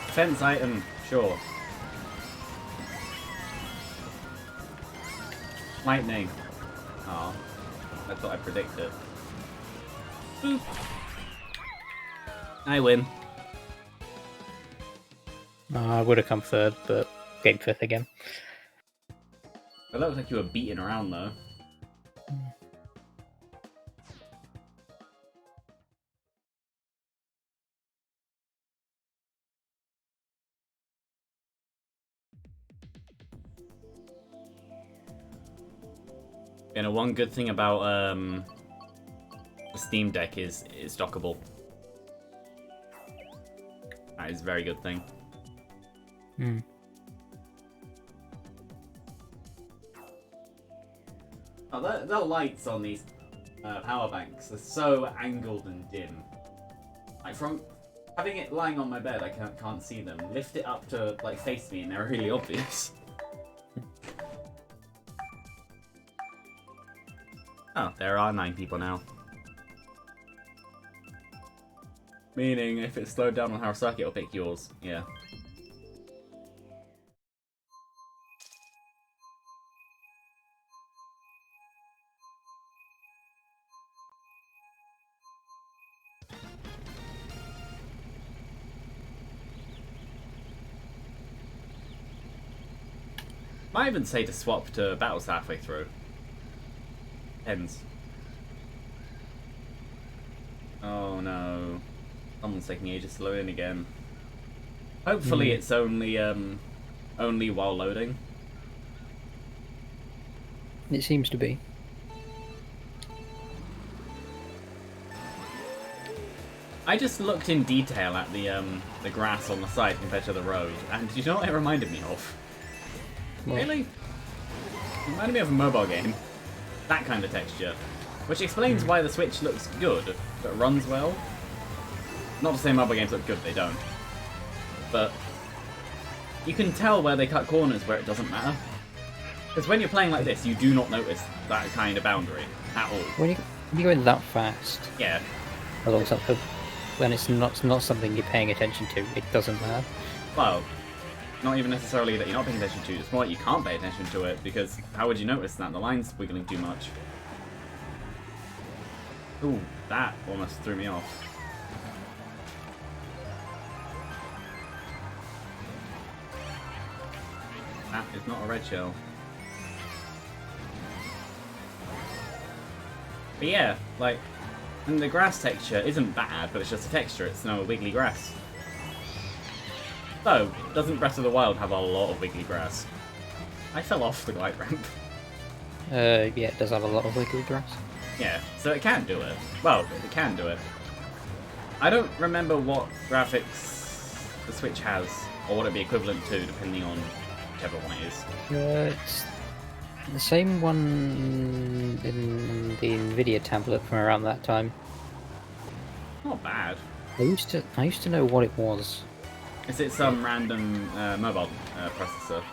[SPEAKER 1] Defense item, sure. Lightning. Oh, I thought I'd predict it. Boop. I win.
[SPEAKER 2] I would have come third, but came fifth again.
[SPEAKER 1] It looked like you were beating around though. You know, one good thing about the Steam Deck is it's dockable. That is a very good thing.
[SPEAKER 2] Hmm.
[SPEAKER 1] Oh, the lights on these power banks are so angled and dim. Like from having it lying on my bed, I can't see them. Lift it up to like face me, and they're really obvious. Oh, there are 9 people now. Meaning, if it's slowed down on our circuit, it'll pick yours. Yeah. Might even say to swap to battles halfway through. Depends. Oh no. Someone's taking ages to load in again. Hopefully it's only while loading.
[SPEAKER 2] It seems to be.
[SPEAKER 1] I just looked in detail at the grass on the side compared to the road, and do you know what it reminded me of?
[SPEAKER 2] What?
[SPEAKER 1] Really? It reminded me of a mobile game. That kind of texture. Which explains why the Switch looks good, but runs well. Not to say mobile games look good, they don't. But you can tell where they cut corners where it doesn't matter. Because when you're playing like this, you do not notice that kind of boundary at all.
[SPEAKER 2] When you go in that fast,
[SPEAKER 1] Yeah.
[SPEAKER 2] alongside when it's not something you're paying attention to, it doesn't matter.
[SPEAKER 1] Well, not even necessarily that you're not paying attention to, it's more like you can't pay attention to it, because how would you notice that? The line's wiggling too much. Ooh, that almost threw me off. That is not a red shell. But yeah, like, and the grass texture isn't bad, but it's just a texture, it's no wiggly grass. So, doesn't Breath of the Wild have a lot of wiggly grass? I fell off the glide ramp.
[SPEAKER 2] Yeah, it does have a lot of wiggly grass.
[SPEAKER 1] Yeah, so it can do it. Well, it can do it. I don't remember what graphics the Switch has, or what it'd be equivalent to, depending on whichever one it is.
[SPEAKER 2] It's the same one in the Nvidia tablet from around that time.
[SPEAKER 1] Not bad.
[SPEAKER 2] I used to know what it was.
[SPEAKER 1] Is it some random mobile processor?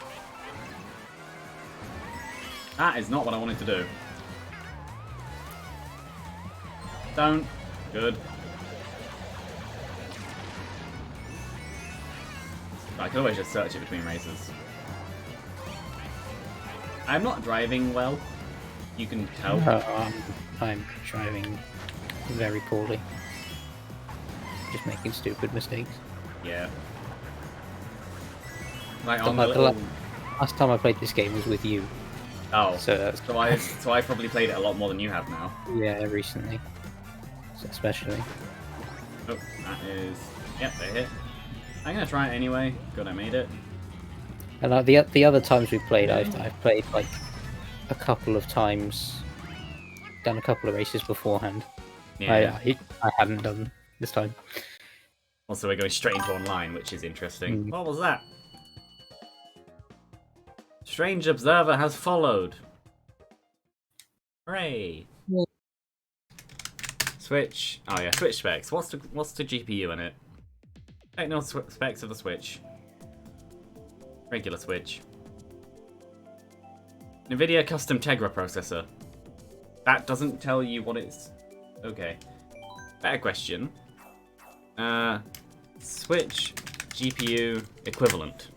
[SPEAKER 1] That is not what I wanted to do. Don't. Good. I could always just search it between races. I'm not driving well. You can tell.
[SPEAKER 2] I'm driving very poorly. Just making stupid mistakes.
[SPEAKER 1] Yeah. Like on the little...
[SPEAKER 2] Last time I played this game was with you.
[SPEAKER 1] Oh.
[SPEAKER 2] So
[SPEAKER 1] I've probably played it a lot more than you have now.
[SPEAKER 2] Yeah, recently. Especially.
[SPEAKER 1] Oh, that is... Yep, they hit. I'm gonna try it anyway. Good, I made it.
[SPEAKER 2] And the other times we played, I've played like a couple of times, done a couple of races beforehand.
[SPEAKER 1] Yeah.
[SPEAKER 2] I hadn't done this time.
[SPEAKER 1] Also, we're going straight into online, which is interesting. What was that? Strange observer has followed. Hooray!
[SPEAKER 2] Yeah.
[SPEAKER 1] Switch. Oh yeah, Switch specs. What's the GPU in it? Technical specs of the Switch. Regular Switch. NVIDIA custom Tegra processor. That doesn't tell you what it's... Okay. Better question. Switch GPU equivalent.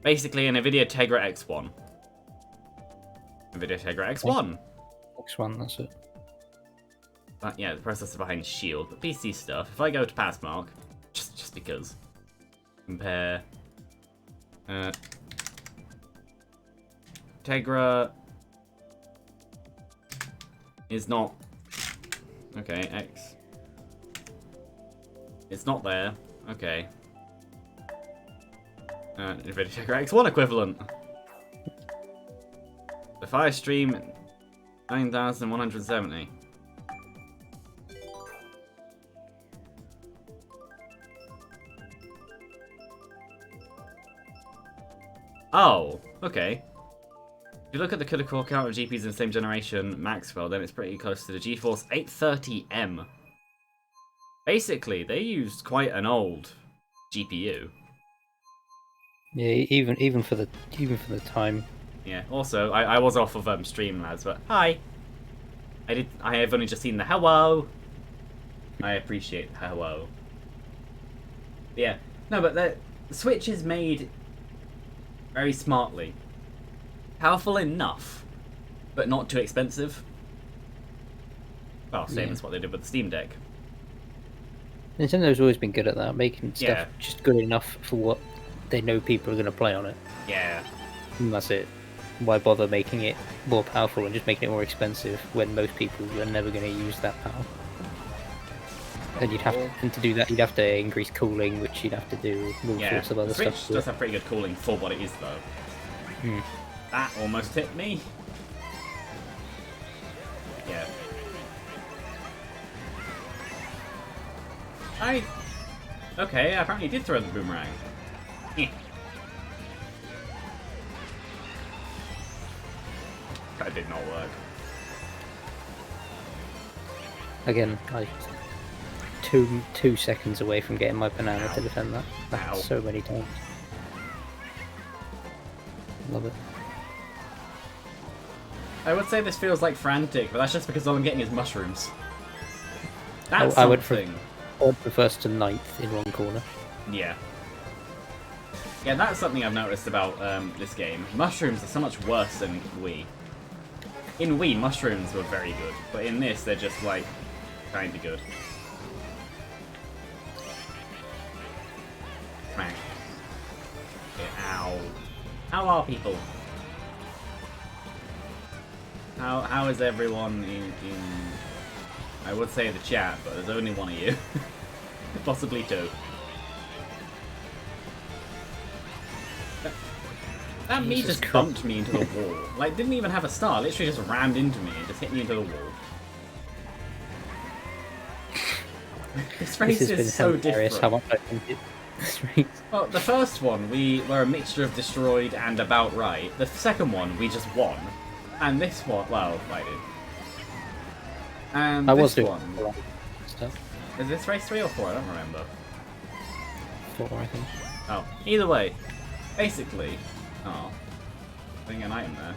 [SPEAKER 1] Basically an NVIDIA Tegra X1. NVIDIA Tegra X1.
[SPEAKER 2] X1, that's it.
[SPEAKER 1] But yeah, the processor behind Shield. But PC stuff. If I go to Passmark, just because. Compare. Tegra is not. Okay, X. It's not there. Okay. NVIDIA Tegra X1 equivalent. The Fire Stream 9170. Oh, okay. If you look at the CUDA core count of GPUs in the same generation, Maxwell, then it's pretty close to the GeForce 830M. Basically, they used quite an old GPU.
[SPEAKER 2] Yeah, even for the time.
[SPEAKER 1] Yeah. Also, I was off of Streamlabs, but hi. I have only just seen the hello. I appreciate the hello. Yeah. No, but the Switch is made very smartly. Powerful enough, but not too expensive. Well, same as what they did with the Steam Deck.
[SPEAKER 2] Nintendo's always been good at that, making stuff just good enough for what they know people are going to play on it.
[SPEAKER 1] Yeah.
[SPEAKER 2] And that's it. Why bother making it more powerful and just making it more expensive when most people are never going to use that power? And to do that, you'd have to increase cooling, which you'd have to do all sorts of other
[SPEAKER 1] Switch
[SPEAKER 2] stuff.
[SPEAKER 1] does have pretty good cooling for what it is, though. That almost hit me. Yeah. Okay, I apparently did throw the boomerang. That did not work.
[SPEAKER 2] Again, two seconds away from getting my banana to defend that.
[SPEAKER 1] Ow.
[SPEAKER 2] So many times. Love it.
[SPEAKER 1] I would say this feels like frantic, but that's just because all I'm getting is mushrooms. That's
[SPEAKER 2] I went
[SPEAKER 1] something.
[SPEAKER 2] from first to 9th in one corner.
[SPEAKER 1] Yeah. Yeah, that's something I've noticed about this game. Mushrooms are so much worse than Wii. In Wii, mushrooms were very good, but in this, they're just, like, kinda good. Smack. Okay, ow. How are people? How is everyone in I would say the chat, but there's only one of you. Possibly two. That me
[SPEAKER 2] Jesus
[SPEAKER 1] just bumped me into the wall. Like, didn't even have a star, literally just rammed into me and just hit me into the wall. This race
[SPEAKER 2] This has
[SPEAKER 1] is
[SPEAKER 2] been
[SPEAKER 1] so
[SPEAKER 2] hilarious
[SPEAKER 1] different.
[SPEAKER 2] how much I think this race.
[SPEAKER 1] Well, the first one, we were a mixture of destroyed and about right. The second one, we just won. And this one, well, I did. And
[SPEAKER 2] I
[SPEAKER 1] this
[SPEAKER 2] was doing
[SPEAKER 1] one,
[SPEAKER 2] stuff.
[SPEAKER 1] is this race 3 or 4? I don't remember.
[SPEAKER 2] 4, I think.
[SPEAKER 1] Oh, either way, basically, oh, putting an item there.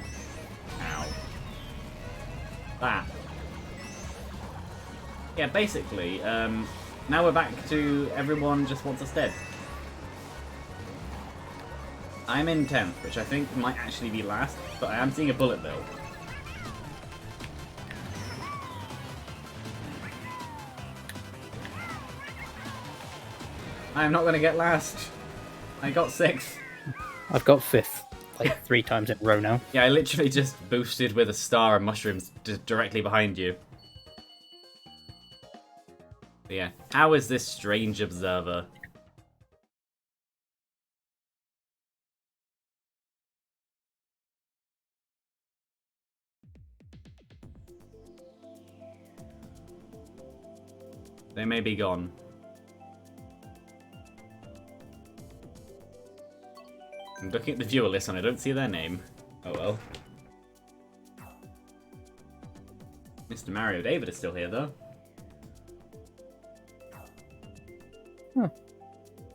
[SPEAKER 1] Ow. That. Yeah, basically, now we're back to everyone just wants us dead. I'm in 10th, which I think might actually be last, but I am seeing a bullet bill. I am not going to get last. I got 6th.
[SPEAKER 2] I've got 5th, like 3 times in a row now.
[SPEAKER 1] Yeah, I literally just boosted with a star and mushrooms directly behind you. But yeah, how is this strange observer? They may be gone. I'm looking at the viewer list and I don't see their name. Oh well. Mr. Mario David is still here though.
[SPEAKER 2] Huh.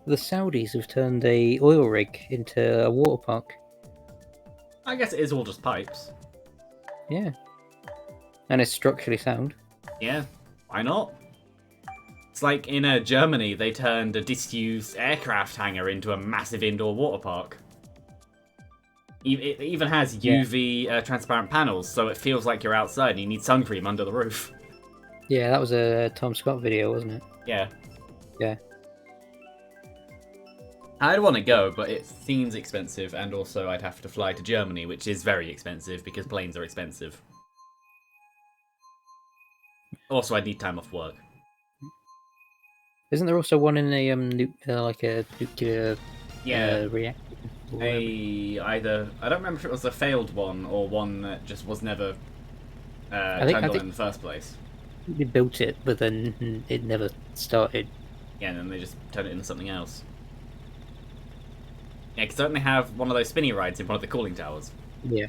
[SPEAKER 2] The Saudis have turned a oil rig into a water park.
[SPEAKER 1] I guess it is all just pipes.
[SPEAKER 2] Yeah. And it's structurally sound.
[SPEAKER 1] Yeah, why not? It's like in Germany, they turned a disused aircraft hangar into a massive indoor water park. It even has UV transparent panels, so it feels like you're outside and you need sun cream under the roof.
[SPEAKER 2] Yeah, that was a Tom Scott video, wasn't it?
[SPEAKER 1] Yeah.
[SPEAKER 2] Yeah.
[SPEAKER 1] I'd want to go, but it seems expensive, and also I'd have to fly to Germany, which is very expensive because planes are expensive. Also, I'd need time off work.
[SPEAKER 2] Isn't there also one in a like a nuclear reactor?
[SPEAKER 1] I don't remember if it was a failed one or one that just was never turned on in the first place.
[SPEAKER 2] They built it, but then it never started.
[SPEAKER 1] Yeah, and then they just turned it into something else. Yeah, because don't they have one of those spinny rides in one of the cooling towers?
[SPEAKER 2] Yeah.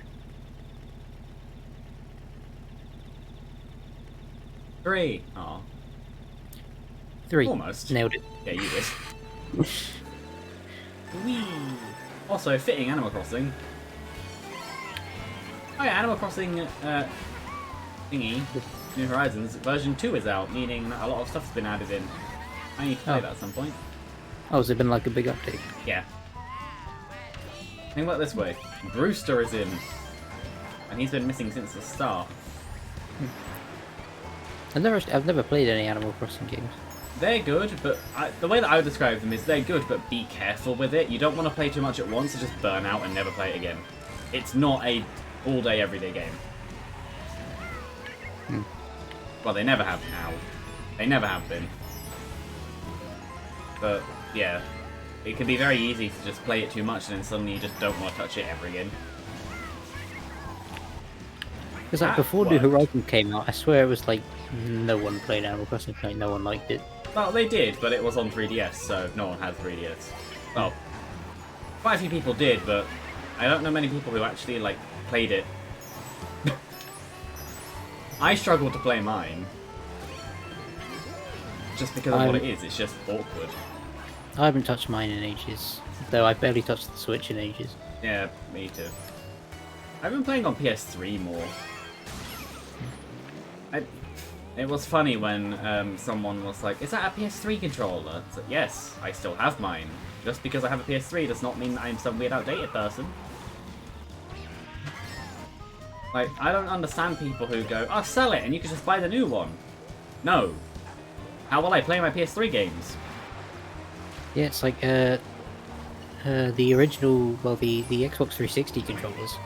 [SPEAKER 1] 3. Aw.
[SPEAKER 2] 3.
[SPEAKER 1] Almost.
[SPEAKER 2] Nailed it.
[SPEAKER 1] Yeah, you did. Whee! Also, fitting Animal Crossing. Oh yeah, Animal Crossing thingy, New Horizons, version 2 is out, meaning that a lot of stuff's been added in. I need to play that at some point.
[SPEAKER 2] Oh, has it been like a big update?
[SPEAKER 1] Yeah. Think about it this way. Brewster is in. And he's been missing since the start.
[SPEAKER 2] I've never played any Animal Crossing games.
[SPEAKER 1] They're good, but the way that I would describe them is they're good, but be careful with it. You don't want to play too much at once and just burn out and never play it again. It's not a all-day, everyday game. Well, they never have now. They never have been. But, yeah. It can be very easy to just play it too much and then suddenly you just don't want to touch it ever again.
[SPEAKER 2] Because like before New Horizons came out, I swear it was like no one played Animal Crossing, like no one liked it.
[SPEAKER 1] Well, they did, but it was on 3DS, so no one had 3DS. Well, quite a few people did, but I don't know many people who actually, like, played it. I struggled to play mine. just because of what it is. It's just awkward.
[SPEAKER 2] I haven't touched mine in ages, though I barely touched the Switch in ages.
[SPEAKER 1] Yeah, me too. I've been playing on PS3 more. It was funny when someone was like, "Is that a PS3 controller?" It's like, yes, I still have mine. Just because I have a PS3 does not mean that I'm some weird outdated person. Like, I don't understand people who go, "Oh, sell it and you can just buy the new one." No. How will I play my PS3 games?
[SPEAKER 2] Yeah, it's like the original, well, the Xbox 360 controllers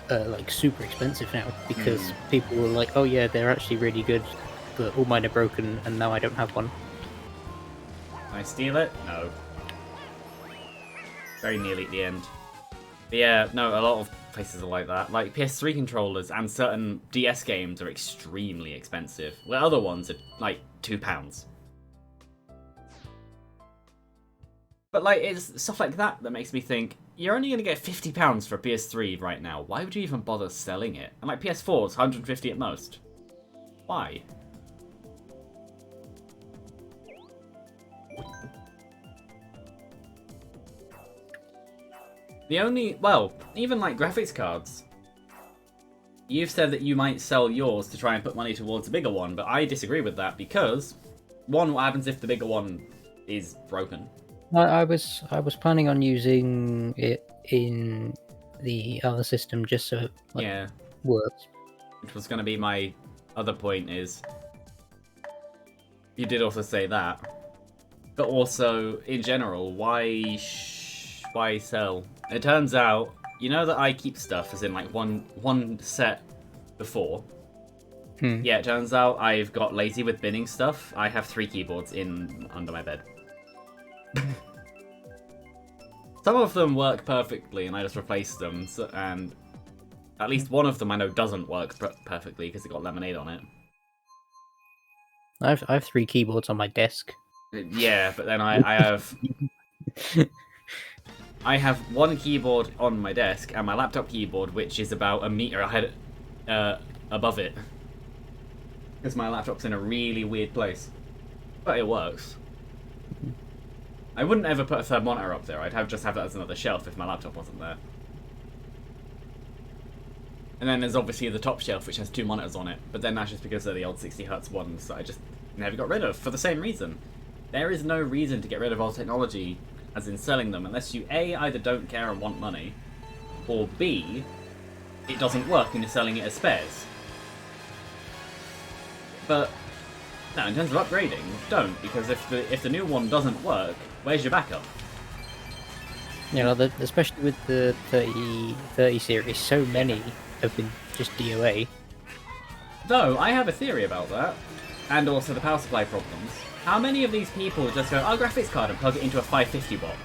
[SPEAKER 2] are like super expensive now because people were like, "Oh yeah, they're actually really good, but all mine are broken, and now I don't have one."
[SPEAKER 1] Can I steal it? No. Very nearly at the end. But yeah, no, a lot of places are like that. Like, PS3 controllers and certain DS games are extremely expensive, where other ones are like £2. But like, it's stuff like that that makes me think, you're only going to get £50 for a PS3 right now. Why would you even bother selling it? And like, PS4 is 150 at most. Why? The only, well, even like graphics cards. You've said that you might sell yours to try and put money towards a bigger one, but I disagree with that because, one, what happens if the bigger one is broken?
[SPEAKER 2] I was planning on using it in the other system just so it works.
[SPEAKER 1] Which was going to be my other point is, you did also say that, but also in general, why sell? It turns out, you know that I keep stuff as in like one set before. Yeah, it turns out I've got lazy with binning stuff. I have 3 keyboards under my bed. Some of them work perfectly, and I just replaced them. And at least one of them I know doesn't work perfectly because it got lemonade on it.
[SPEAKER 2] I have 3 keyboards on my desk.
[SPEAKER 1] Yeah, but then I have I have 1 keyboard on my desk and my laptop keyboard, which is about a meter ahead above it, because my laptop's in a really weird place, but it works. I wouldn't ever put a third monitor up there. I'd just have that as another shelf if my laptop wasn't there. And then there's obviously the top shelf, which has 2 monitors on it, but then that's just because they're the old 60Hz ones that I just never got rid of for the same reason. There is no reason to get rid of old technology, as in selling them, unless you A, either don't care and want money, or B, it doesn't work and you're selling it as spares. But no, in terms of upgrading, don't, because if the new one doesn't work, where's your backup?
[SPEAKER 2] You know, especially with the 30 series, so many have been just DOA.
[SPEAKER 1] Though, I have a theory about that, and also the power supply problems. How many of these people just go, "Oh, graphics card," and plug it into a 550 watt?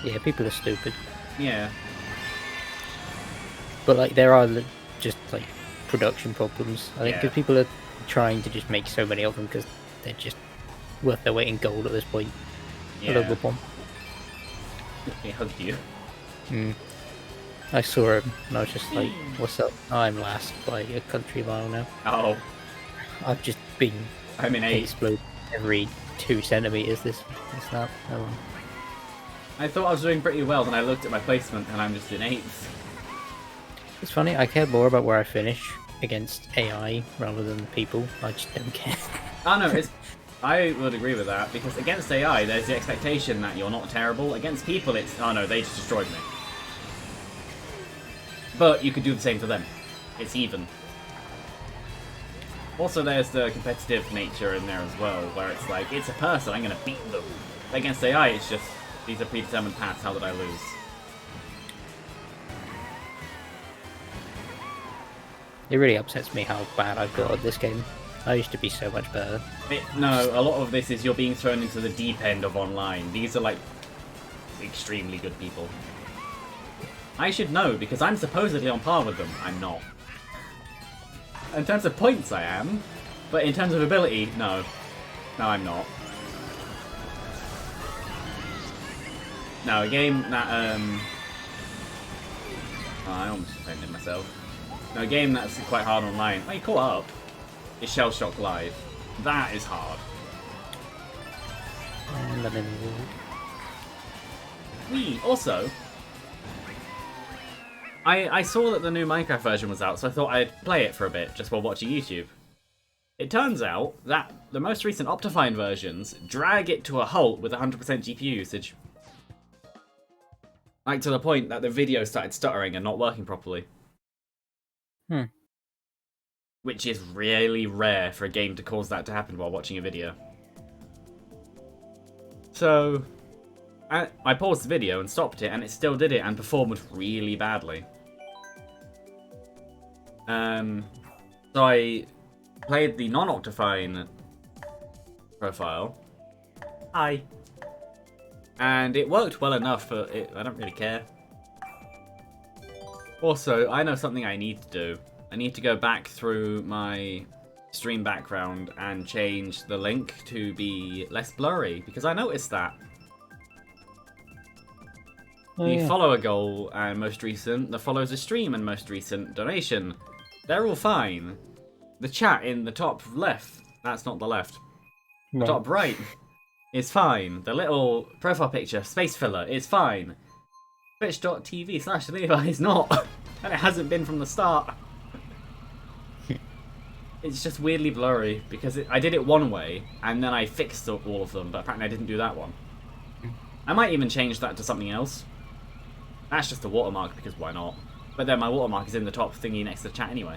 [SPEAKER 2] Yeah, people are stupid.
[SPEAKER 1] Yeah.
[SPEAKER 2] But like, there are just like production problems. I think
[SPEAKER 1] Yeah.
[SPEAKER 2] because people are trying to just make so many of them because they're just worth their weight in gold at this point.
[SPEAKER 1] Yeah.
[SPEAKER 2] Hello, Bobom.
[SPEAKER 1] He hugged you.
[SPEAKER 2] I saw him and I was just like, "What's up? I'm last by a country mile now."
[SPEAKER 1] Oh,
[SPEAKER 2] I've just been
[SPEAKER 1] I'm in 8th.
[SPEAKER 2] exploded every 2 centimeters. This that. Oh, well.
[SPEAKER 1] I thought I was doing pretty well, then I looked at my placement and I'm just in 8th.
[SPEAKER 2] It's funny. I care more about where I finish against AI rather than people. I just don't care.
[SPEAKER 1] Oh no, I would agree with that, because against AI, there's the expectation that you're not terrible. Against people, it's, "Oh no, they just destroyed me." But you could do the same to them. It's even. Also, there's the competitive nature in there as well, where it's like, it's a person, I'm gonna beat them. Against AI, it's just, these are predetermined paths, how did I lose?
[SPEAKER 2] It really upsets me how bad I've got at this game. I used to be so much better.
[SPEAKER 1] No, a lot of this is you're being thrown into the deep end of online. These are like extremely good people. I should know, because I'm supposedly on par with them. I'm not. In terms of points, I am. But in terms of ability, no. No, I'm not. No, a game that, oh, I almost offended myself. No, a game that's quite hard online. Oh, you caught up. is Shell Shock Live. That is hard.
[SPEAKER 2] And I'm in the world.
[SPEAKER 1] Also, I saw that the new Minecraft version was out, so I thought I'd play it for a bit just while watching YouTube. It turns out that the most recent Optifine versions drag it to a halt with 100% GPU usage. Like to the point that the video started stuttering and not working properly. Which is really rare for a game to cause that to happen while watching a video. So, I paused the video and stopped it, and it still did it and performed really badly. So I played the non-Optifine profile. Hi. And it worked well enough, but I don't really care. Also, I know something I need to do. I need to go back through my stream background and change the link to be less blurry, because I noticed that. The follower goal and most recent, the follows a stream and most recent donation. They're all fine. The chat in the top left, that's not the left, the top right is fine. The little profile picture, space filler, is fine. Twitch.tv/Levi is not, and it hasn't been from the start. It's just weirdly blurry, because I did it one way, and then I fixed all of them, but apparently I didn't do that one. I might even change that to something else. That's just a watermark, because why not? But then my watermark is in the top thingy next to the chat anyway.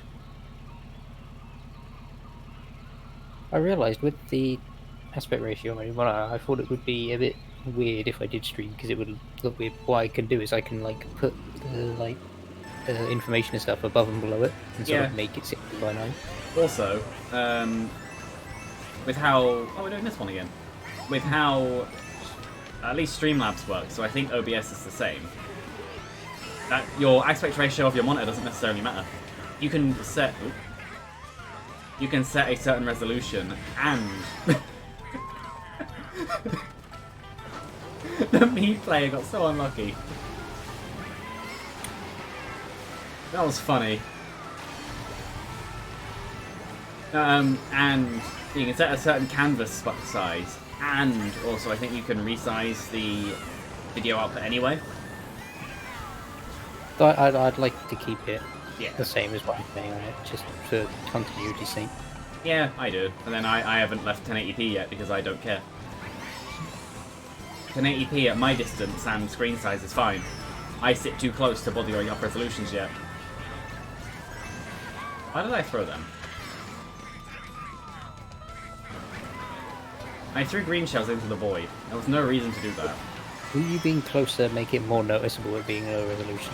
[SPEAKER 2] I realised with the aspect ratio, I thought it would be a bit weird if I did stream, because it would look weird. What I can do is I can like put the information and stuff above and below it, and sort of make it 16:9.
[SPEAKER 1] Also, with how... Oh, we're doing this one again. With how at least Streamlabs works, so I think OBS is the same. That your aspect ratio of your monitor doesn't necessarily matter. You can set... You can set a certain resolution and... The Mii player got so unlucky. That was funny. And you can set a certain canvas size, and also I think you can resize the video output anyway.
[SPEAKER 2] I'd like to keep it
[SPEAKER 1] Yeah.
[SPEAKER 2] the same as what I'm saying on it, just for continuity's sake.
[SPEAKER 1] Yeah, I do. And then I haven't left 1080p yet because I don't care. 1080p at my distance and screen size is fine. I sit too close to bothering up resolutions yet. Why did I throw them? I threw green shells into the void. There was no reason to do that.
[SPEAKER 2] Will you being closer make it more noticeable at being low resolution?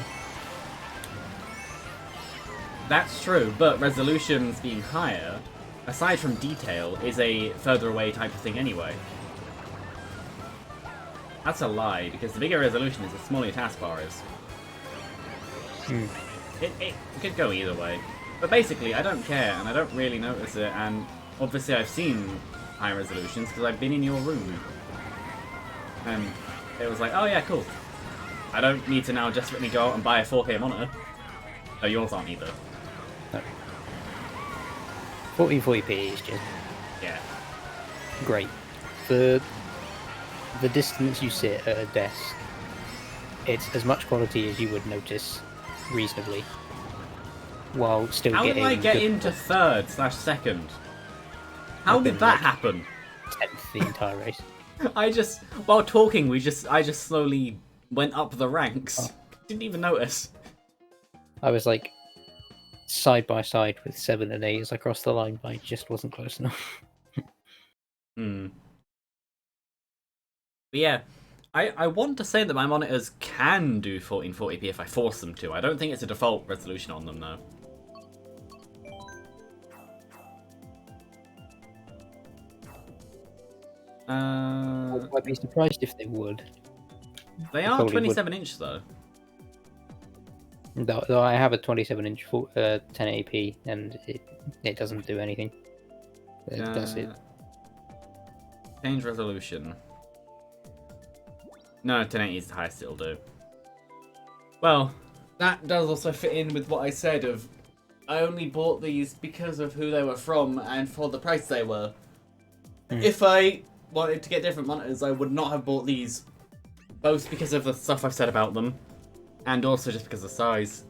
[SPEAKER 1] That's true, but resolutions being higher, aside from detail, is a further away type of thing anyway. That's a lie, because the bigger resolution is, the smaller your taskbar is. It could go either way. But basically, I don't care, and I don't really notice it, and obviously I've seen high resolutions, because I've been in your room. And it was like, oh yeah, cool. I don't need to now desperately go out and buy a 4K monitor. Oh, yours aren't either.
[SPEAKER 2] No. 1440p is just great. For the distance you sit at a desk, it's as much quality as you would notice reasonably, while still
[SPEAKER 1] How
[SPEAKER 2] getting...
[SPEAKER 1] did I get into third/second? How did that happen?
[SPEAKER 2] 10th the entire race.
[SPEAKER 1] While talking, I just slowly went up the ranks.
[SPEAKER 2] Oh.
[SPEAKER 1] Didn't even notice.
[SPEAKER 2] I was like side by side with 7 and 8 as I crossed the line, but I just wasn't close enough.
[SPEAKER 1] But yeah, I want to say that my monitors can do 1440p if I force them to. I don't think it's a default resolution on them though.
[SPEAKER 2] I'd be surprised if they would.
[SPEAKER 1] They are 27-inch though.
[SPEAKER 2] Though I have a 27-inch 1080p, and it doesn't do anything. That's it.
[SPEAKER 1] Change resolution. No, 1080 is the highest it'll do. Well, that does also fit in with what I said of I only bought these because of who they were from and for the price they were.
[SPEAKER 2] Hmm.
[SPEAKER 1] If I wanted to get different monitors, I would not have bought these. Both because of the stuff I've said about them, and also just because of the size.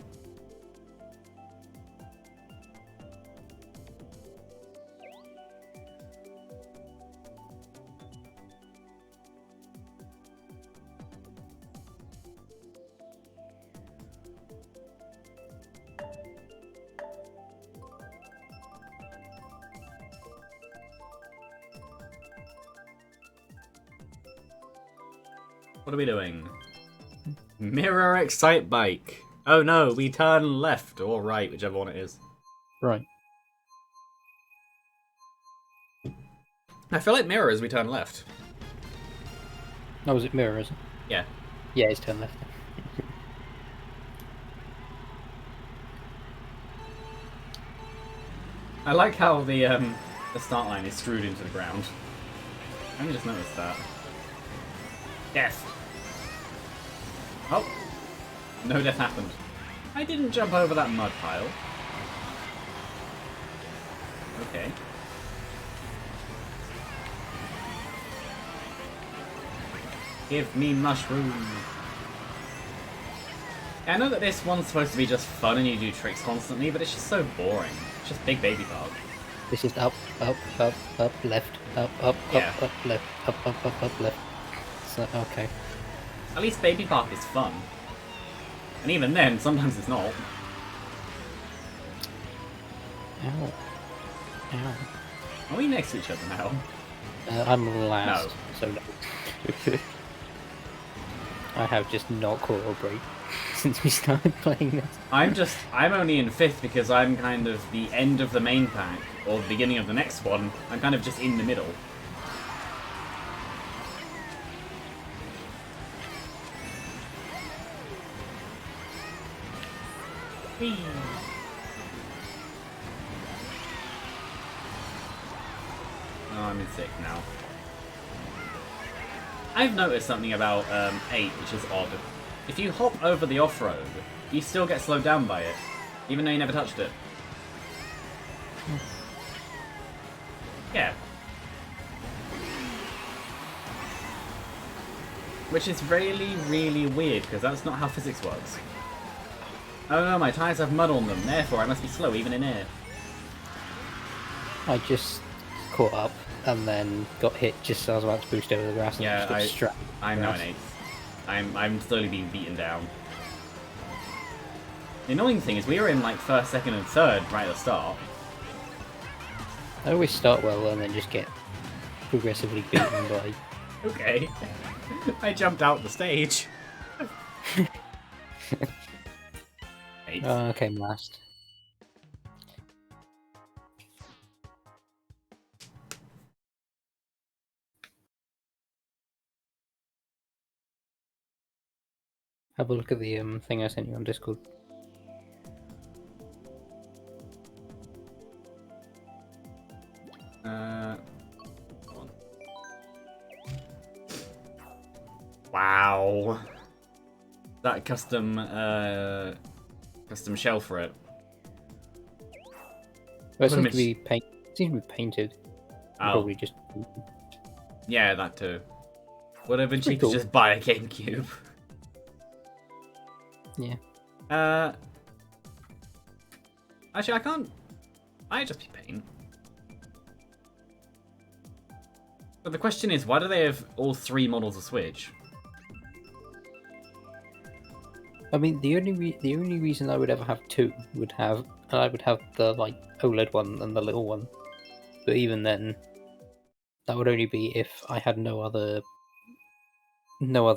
[SPEAKER 1] What are we doing? Mirror Excite Bike. Oh no, we turn left or right, whichever one it is.
[SPEAKER 2] Right.
[SPEAKER 1] I feel like mirrors we turn left.
[SPEAKER 2] Oh, was it mirror, is it?
[SPEAKER 1] Yeah.
[SPEAKER 2] Yeah, it's turn left.
[SPEAKER 1] I like how the start line is screwed into the ground. I only just noticed that. Death. Oh. No death happened. I didn't jump over that mud pile. Okay. Give me mushroom. Yeah, I know that this one's supposed to be just fun and you do tricks constantly, but it's just so boring. It's just big baby park.
[SPEAKER 2] This is up, up, up, up, left, up, up,
[SPEAKER 1] Yeah.
[SPEAKER 2] up, up, left, up, left. So, okay.
[SPEAKER 1] At least baby park is fun. And even then, sometimes it's not.
[SPEAKER 2] Ow. Ow.
[SPEAKER 1] Are we next to each other now?
[SPEAKER 2] I'm last,
[SPEAKER 1] No.
[SPEAKER 2] so no. I have just not caught a break since we started playing this.
[SPEAKER 1] I'm only in 5th because I'm kind of the end of the main pack, or the beginning of the next one. I'm kind of just in the middle. Whee! Oh, I'm in 6th now. I've noticed something about 8, which is odd. If you hop over the off-road, you still get slowed down by it, even though you never touched it. Yeah. Which is really, really weird, because that's not how physics works. Oh no, my tyres have mud on them, therefore I must be slow even in air.
[SPEAKER 2] I just caught up and then got hit just as I was about to boost over the grass and
[SPEAKER 1] Yeah,
[SPEAKER 2] just got strapped.
[SPEAKER 1] I'm now in 8th. I'm slowly being beaten down. The annoying thing is we were in like 1st, 2nd and 3rd right at the start.
[SPEAKER 2] I always start well and then just get progressively beaten by...
[SPEAKER 1] Okay. I jumped out the stage. 8th.
[SPEAKER 2] I came last. Have a look at the thing I sent you on Discord.
[SPEAKER 1] Go on. Wow. That custom shell for it.
[SPEAKER 2] Well, it seems
[SPEAKER 1] Image.
[SPEAKER 2] to be painted.
[SPEAKER 1] Oh.
[SPEAKER 2] Probably just...
[SPEAKER 1] Yeah, that too. Would have been
[SPEAKER 2] Pretty
[SPEAKER 1] cheap to
[SPEAKER 2] cool.
[SPEAKER 1] just buy a GameCube.
[SPEAKER 2] Yeah.
[SPEAKER 1] Actually, I can't. I just be paint. But the question is, why do they have all 3 models of Switch?
[SPEAKER 2] I mean, the only reason I would ever have two I would have the like OLED one and the little one, but even then, that would only be if I had no other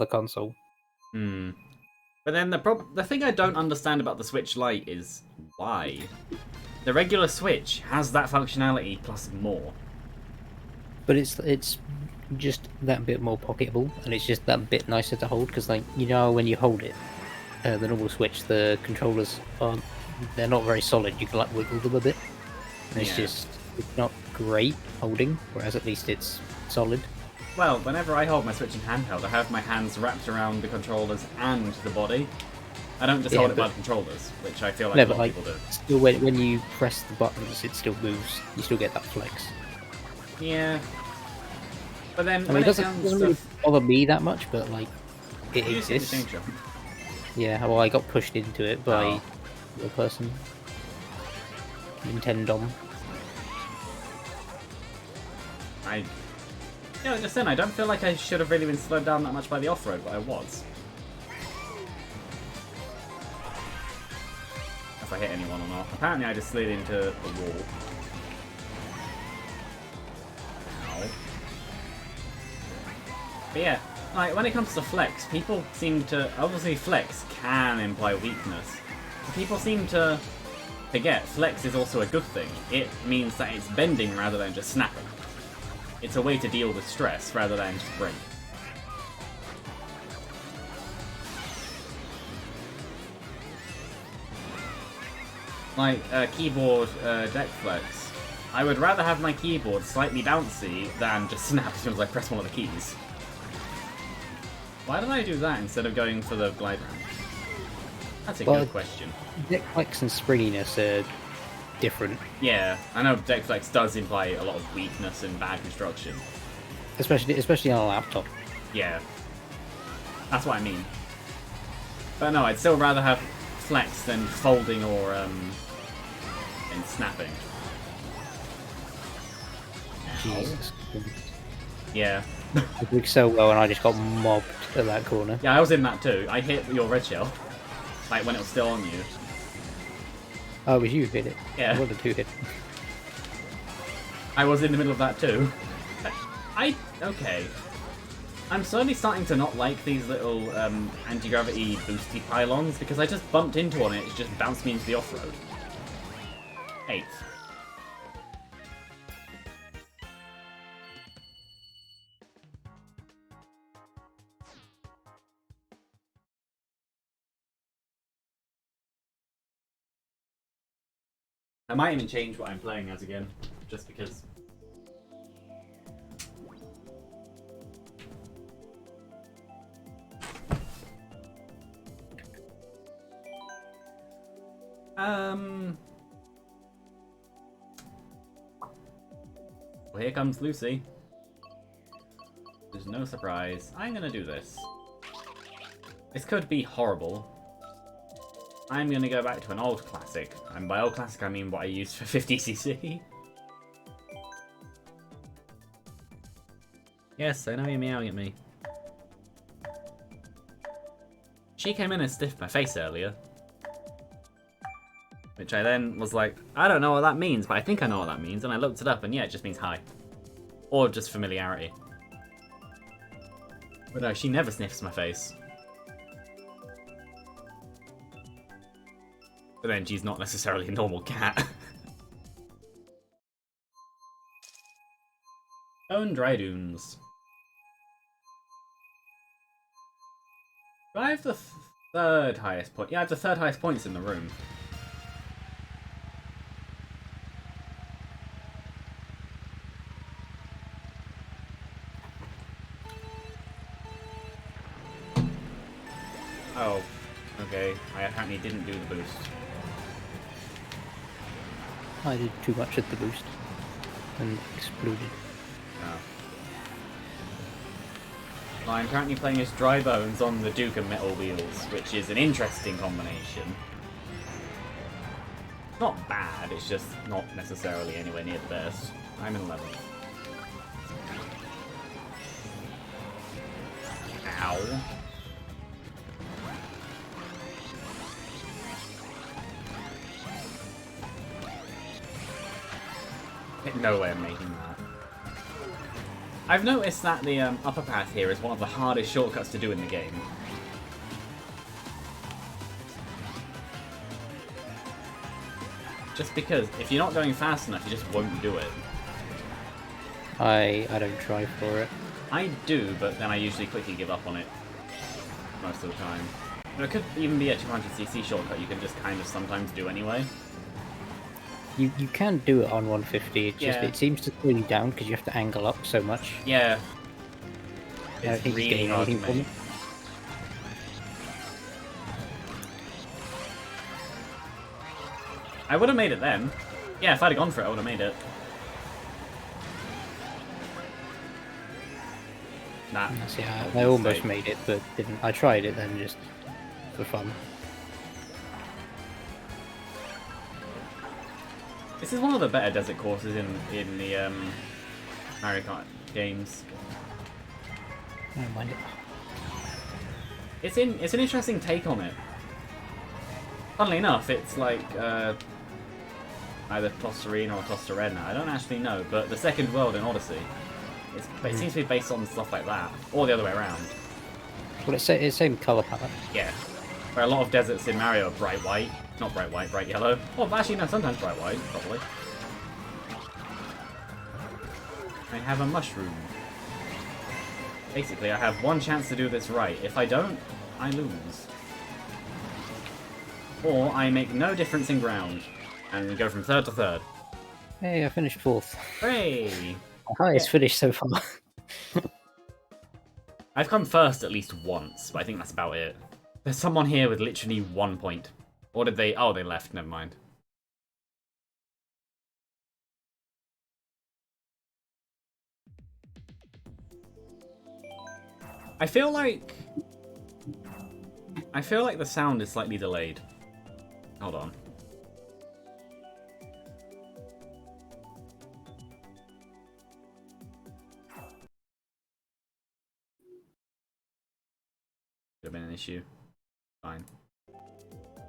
[SPEAKER 2] console.
[SPEAKER 1] Hmm. But then the thing I don't understand about the Switch Lite is why the regular Switch has that functionality plus more.
[SPEAKER 2] But it's just that bit more pocketable, and it's just that bit nicer to hold because, like, you know, when you hold it, the normal Switch, the controllers they're not very solid. You can like wiggle them a bit, and it's not great holding. Whereas at least it's solid.
[SPEAKER 1] Well, whenever I hold my Switch in handheld, I have my hands wrapped around the controllers and the body, I don't just
[SPEAKER 2] Yeah,
[SPEAKER 1] hold it by
[SPEAKER 2] but-
[SPEAKER 1] the controllers, which I feel like
[SPEAKER 2] No,
[SPEAKER 1] a
[SPEAKER 2] but
[SPEAKER 1] lot
[SPEAKER 2] like,
[SPEAKER 1] of people do.
[SPEAKER 2] still, when you press the buttons, it still moves. You still get that flex.
[SPEAKER 1] Yeah. But then
[SPEAKER 2] I mean,
[SPEAKER 1] when
[SPEAKER 2] it doesn't
[SPEAKER 1] comes
[SPEAKER 2] really
[SPEAKER 1] to
[SPEAKER 2] bother me that much, but like, it
[SPEAKER 1] you see the
[SPEAKER 2] exists.
[SPEAKER 1] danger.
[SPEAKER 2] Yeah, well, I got pushed into it by
[SPEAKER 1] Oh.
[SPEAKER 2] the person. Nintendo.
[SPEAKER 1] Yeah, just then, I don't feel like I should have really been slowed down that much by the off-road, but I was. If I hit anyone or not. Apparently I just slid into the wall. Ow. But yeah, like, when it comes to flex, people seem to... Obviously, flex can imply weakness. But people seem to forget flex is also a good thing. It means that it's bending rather than just snapping. It's a way to deal with stress rather than just break. Like, keyboard deck flex. I would rather have my keyboard slightly bouncy than just snap as soon as I press one of the keys. Why did I do that instead of going for the glide ramp? That's a good question.
[SPEAKER 2] Deck flex and springiness are different.
[SPEAKER 1] Yeah, I know deck flex does imply a lot of weakness and bad construction.
[SPEAKER 2] Especially on a laptop.
[SPEAKER 1] Yeah. That's what I mean. But no, I'd still rather have flex than folding or and snapping.
[SPEAKER 2] Jesus.
[SPEAKER 1] Yeah.
[SPEAKER 2] It worked so well, and I just got mobbed at that corner.
[SPEAKER 1] Yeah, I was in that too. I hit your red shell. Like when it was still on you.
[SPEAKER 2] Oh, it was you who hit it.
[SPEAKER 1] Yeah.
[SPEAKER 2] I wanted to hit.
[SPEAKER 1] I was in the middle of that too. Okay. I'm slowly starting to not like these little anti-gravity boosty pylons because I just bumped into one and it just bounced me into the off-road. 8th. I might even change what I'm playing as again, just because. Well, here comes Lucy. There's no surprise. I'm gonna do this. This could be horrible. I'm gonna go back to an old classic. And by old classic, I mean what I used for 50cc. Yes, I know you're meowing at me. She came in and stiffed my face earlier. Which I then was like, I don't know what that means, but I think I know what that means. And I looked it up, and yeah, it just means hi. Or just familiarity. But no, she never sniffs my face. But then she's not necessarily a normal cat. Own Dry Dunes. Do I have the third highest point? Yeah, I have the third highest points in the room. Oh, okay. I apparently didn't do the boost.
[SPEAKER 2] I did too much at the boost and exploded.
[SPEAKER 1] Oh. Well, I'm currently playing as Dry Bones on the Duke and Metal Wheels, which is an interesting combination. Not bad, it's just not necessarily anywhere near the best. I'm in 11th. Ow. No way I'm making that. I've noticed that the upper path here is one of the hardest shortcuts to do in the game. Just because, if you're not going fast enough, you just won't do it.
[SPEAKER 2] I don't try for it.
[SPEAKER 1] I do, but then I usually quickly give up on it. Most of the time. There could even be a 200cc shortcut you can just kind of sometimes do anyway.
[SPEAKER 2] You can do it on 150. It just
[SPEAKER 1] Yeah.
[SPEAKER 2] it seems to slow you down because you have to angle up so much.
[SPEAKER 1] Yeah.
[SPEAKER 2] I don't
[SPEAKER 1] It's
[SPEAKER 2] think it's
[SPEAKER 1] really
[SPEAKER 2] getting
[SPEAKER 1] hard to
[SPEAKER 2] anything from
[SPEAKER 1] make.
[SPEAKER 2] it.
[SPEAKER 1] I would have made it then. Yeah, if I'd have gone for it, I would have made it. Nah.
[SPEAKER 2] See, I almost made it, but didn't. I tried it then just for fun.
[SPEAKER 1] This is one of the better desert courses in the Mario Kart games.
[SPEAKER 2] I don't mind it.
[SPEAKER 1] It's an interesting take on it. Funnily enough, it's like either Tostarena or Tostarena. I don't actually know, but the second world in Odyssey, it seems to be based on stuff like that, or the other way around.
[SPEAKER 2] Well, it's the same color palette.
[SPEAKER 1] Yeah, where a lot of deserts in Mario are bright white, not bright white, bright yellow. Oh, actually no, sometimes bright white, probably. I have a mushroom. Basically, I have one chance to do this right. If I don't, I lose. Or I make no difference in ground, and we go from third to third.
[SPEAKER 2] Hey, I finished 4th.
[SPEAKER 1] Hooray!
[SPEAKER 2] Highest finish so far.
[SPEAKER 1] I've come first at least once, but I think that's about it. There's someone here with literally 1 point. Or did they... Oh, they left. Never mind. I feel like the sound is slightly delayed. Hold on. Could have been an issue. Fine.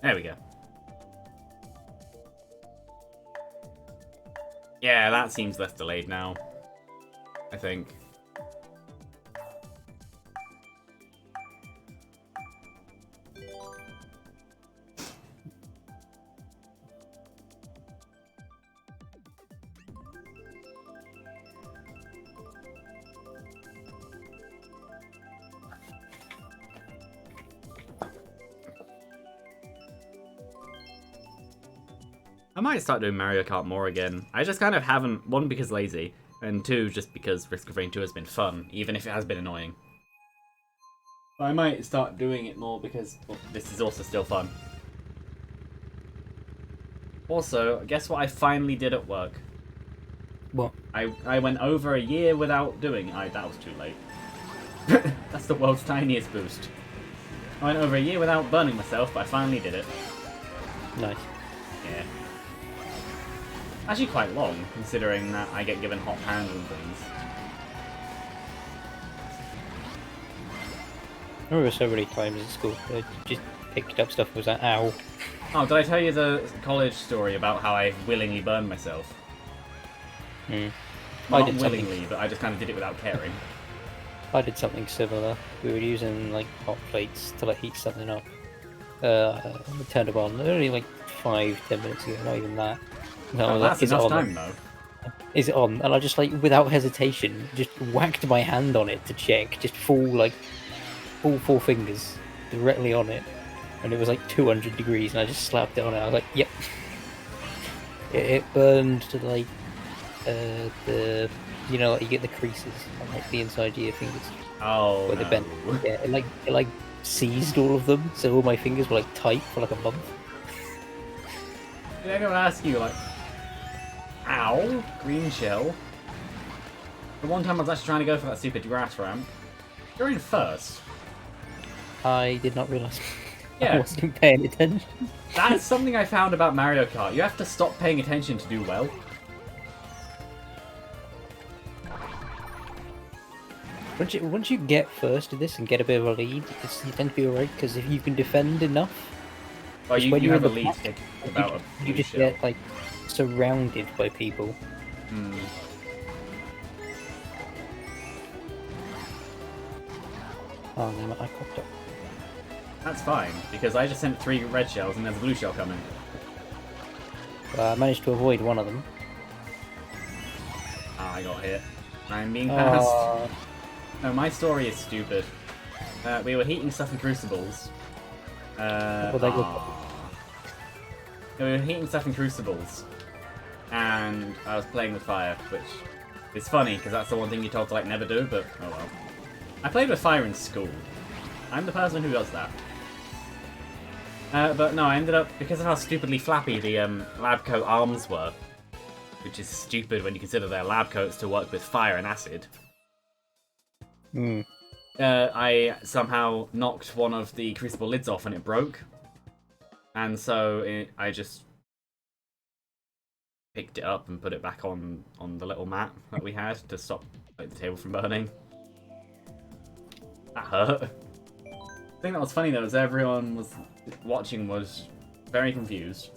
[SPEAKER 1] There we go. Yeah, that seems less delayed now. I think. I might start doing Mario Kart more again. I just kind of haven't, one, because lazy, and two, just because Risk of Rain 2 has been fun, even if it has been annoying. But I might start doing it more because this is also still fun. Also, guess what I finally did at work?
[SPEAKER 2] What?
[SPEAKER 1] I went over a year without doing it. That was too late. That's the world's tiniest boost. I went over a year without burning myself, but I finally did it.
[SPEAKER 2] Nice.
[SPEAKER 1] Yeah. Actually quite long, considering that I get given hot hands and things.
[SPEAKER 2] I remember so many times at school I just picked up stuff and was like, ow.
[SPEAKER 1] Oh, did I tell you the college story about how I willingly burned myself?
[SPEAKER 2] Hmm.
[SPEAKER 1] Well,
[SPEAKER 2] I
[SPEAKER 1] not
[SPEAKER 2] did
[SPEAKER 1] willingly, but I just kind of did it without caring.
[SPEAKER 2] I did something similar. We were using like hot plates to like heat something up. We turned it on only like 5-10 minutes ago, not even that. No,
[SPEAKER 1] Oh, that's enough time, though.
[SPEAKER 2] Is it on? And I just like without hesitation just whacked my hand on it to check, just full 4 fingers directly on it, and it was like 200 degrees, and I just slapped it on it. I was like, yep. It burned to like the like you get the creases on like the inside of your fingers.
[SPEAKER 1] Oh,
[SPEAKER 2] where
[SPEAKER 1] no.
[SPEAKER 2] they bent. Yeah, it like seized all of them, so all my fingers were like tight for like a month.
[SPEAKER 1] Did anyone ask you, like, ow, green shell? The one time I was actually trying to go for that stupid grass ramp. You're in first.
[SPEAKER 2] I did not realise.
[SPEAKER 1] Yeah.
[SPEAKER 2] I wasn't paying attention.
[SPEAKER 1] That's something I found about Mario Kart. You have to stop paying attention to do well.
[SPEAKER 2] Once you get first in this and get a bit of a lead, you tend to be alright, because if you can defend enough,
[SPEAKER 1] Well,
[SPEAKER 2] when
[SPEAKER 1] you
[SPEAKER 2] you're
[SPEAKER 1] have a
[SPEAKER 2] in the
[SPEAKER 1] lead
[SPEAKER 2] back,
[SPEAKER 1] to take about a
[SPEAKER 2] you
[SPEAKER 1] blue
[SPEAKER 2] just
[SPEAKER 1] shell.
[SPEAKER 2] get like surrounded by people.
[SPEAKER 1] Hmm.
[SPEAKER 2] Oh no, I cocked up.
[SPEAKER 1] That's fine, because I just sent 3 red shells and there's a blue shell coming.
[SPEAKER 2] I managed to avoid one of them.
[SPEAKER 1] Ah, I got hit. I'm being passed.
[SPEAKER 2] Oh,
[SPEAKER 1] No, my story is stupid. We were heating stuff in crucibles.
[SPEAKER 2] Well, they go-
[SPEAKER 1] No, we were heating stuff in crucibles. And I was playing with fire, which is funny, because that's the one thing you're told to, like, never do, but oh well. I played with fire in school. I'm the person who does that. But no, I ended up, because of how stupidly flappy the lab coat arms were, which is stupid when you consider their lab coats to work with fire and acid.
[SPEAKER 2] Hmm.
[SPEAKER 1] I somehow knocked one of the crucible lids off and it broke. And so I just picked it up and put it back on the little mat that we had to stop the table from burning. That hurt. The thing that was funny though is everyone was watching was very confused.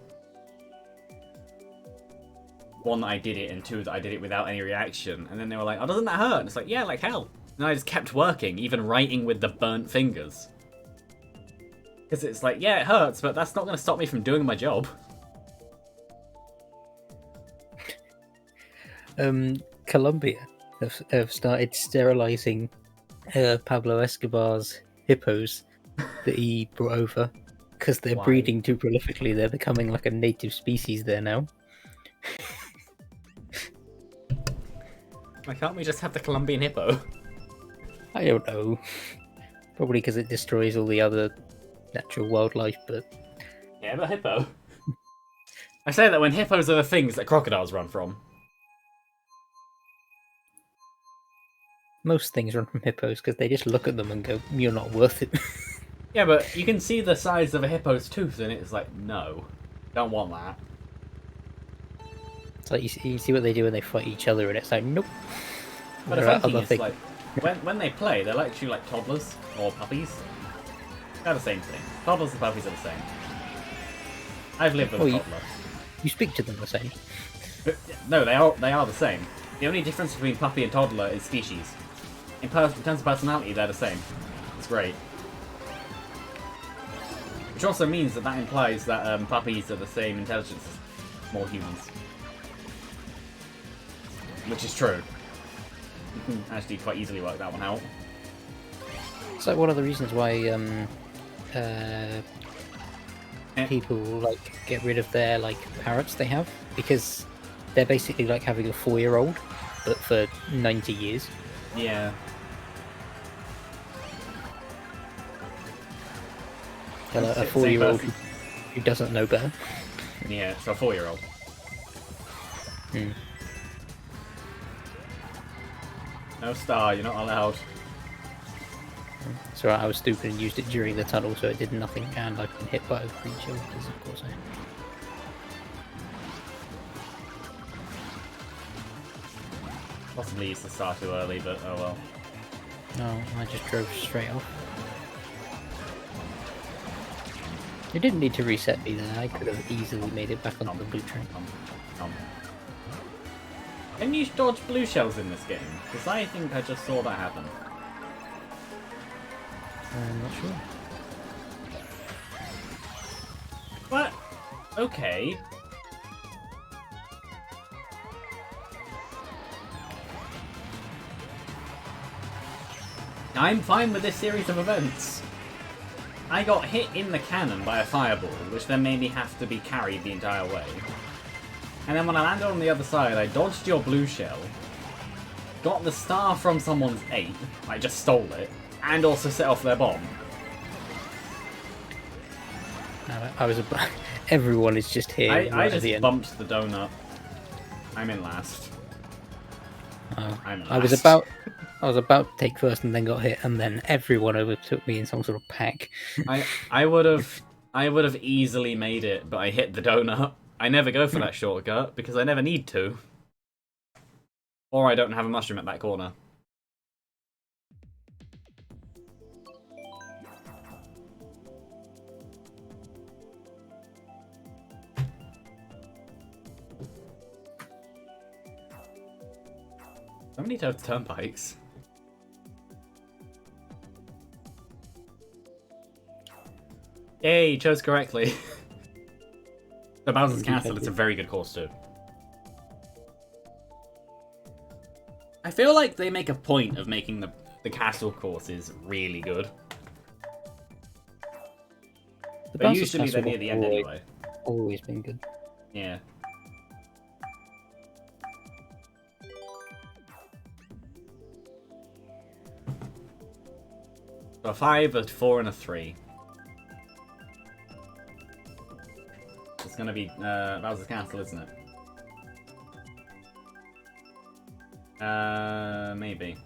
[SPEAKER 1] One, that I did it, and two, that I did it without any reaction. And then they were like, oh, doesn't that hurt? And it's like, yeah, like hell. And I just kept working, even writing with the burnt fingers. Because it's like, yeah, it hurts, but that's not going to stop me from doing my job.
[SPEAKER 2] Colombia have started sterilizing Pablo Escobar's hippos that he brought over because they're
[SPEAKER 1] Why?
[SPEAKER 2] breeding too prolifically. They're becoming like a native species there now.
[SPEAKER 1] Why can't we just have the Colombian hippo?
[SPEAKER 2] I don't know. Probably because it destroys all the other natural wildlife, but
[SPEAKER 1] Yeah, but hippo. I say that when hippos are the things that crocodiles run from.
[SPEAKER 2] most things run from hippos because they just look at them and go, "You're not worth it."
[SPEAKER 1] Yeah, but you can see the size of a hippo's tooth, and it's like, no, don't want that.
[SPEAKER 2] It's like you see what they do when they fight each other, and it's like, nope.
[SPEAKER 1] But the
[SPEAKER 2] There are
[SPEAKER 1] funny
[SPEAKER 2] other
[SPEAKER 1] thing is,
[SPEAKER 2] things.
[SPEAKER 1] like, when they play, they're actually like toddlers or puppies. They're the same thing. Toddlers and puppies are the same. I've lived with a toddler.
[SPEAKER 2] You speak to them the same.
[SPEAKER 1] But, no, they are the same. The only difference between puppy and toddler is species. In terms of personality, they're the same. It's great. Which also means that implies that puppies are the same intelligence as more humans. Which is true. You can actually quite easily work that one out.
[SPEAKER 2] It's like one of the reasons why people like get rid of their like parrots they have, because they're basically like having a 4-year-old, but for 90 years.
[SPEAKER 1] Yeah.
[SPEAKER 2] They're like a 4-year-old who doesn't know better.
[SPEAKER 1] Yeah, so a 4-year-old.
[SPEAKER 2] Hmm.
[SPEAKER 1] No star, you're not allowed.
[SPEAKER 2] So I was stupid and used it during the tunnel, so it did nothing, and I've been hit by a creature, because of course I am.
[SPEAKER 1] Possibly used the star too early, but oh well.
[SPEAKER 2] No, I just drove straight off. It didn't need to reset me there. I could have easily made it back onto the blue train.
[SPEAKER 1] Can you dodge blue shells in this game? Because I think I just saw that happen.
[SPEAKER 2] I'm not sure.
[SPEAKER 1] What? Okay. I'm fine with this series of events. I got hit in the cannon by a fireball, which then made me have to be carried the entire way. And then when I landed on the other side, I dodged your blue shell, got the star from someone's ape, I just stole it, and also set off their bomb.
[SPEAKER 2] I was about... Everyone is just here.
[SPEAKER 1] I
[SPEAKER 2] at
[SPEAKER 1] just
[SPEAKER 2] the end.
[SPEAKER 1] bumped the donut. I'm in last.
[SPEAKER 2] Oh.
[SPEAKER 1] I'm in
[SPEAKER 2] I was
[SPEAKER 1] last.
[SPEAKER 2] about to take first and then got hit, and then everyone overtook me in some sort of pack.
[SPEAKER 1] I would have easily made it, but I hit the donut. I never go for that shortcut because I never need to. Or I don't have a mushroom at that corner. So many turnpikes. Yay, you chose correctly. The Bowser's Castle, it's a very good course too. I feel like they make a point of making the castle courses really good. But usually they're near the end anyway.
[SPEAKER 2] Always been good.
[SPEAKER 1] Yeah. So a 5, a 4, and a 3. gonna be Bowser's Castle, isn't it? Maybe.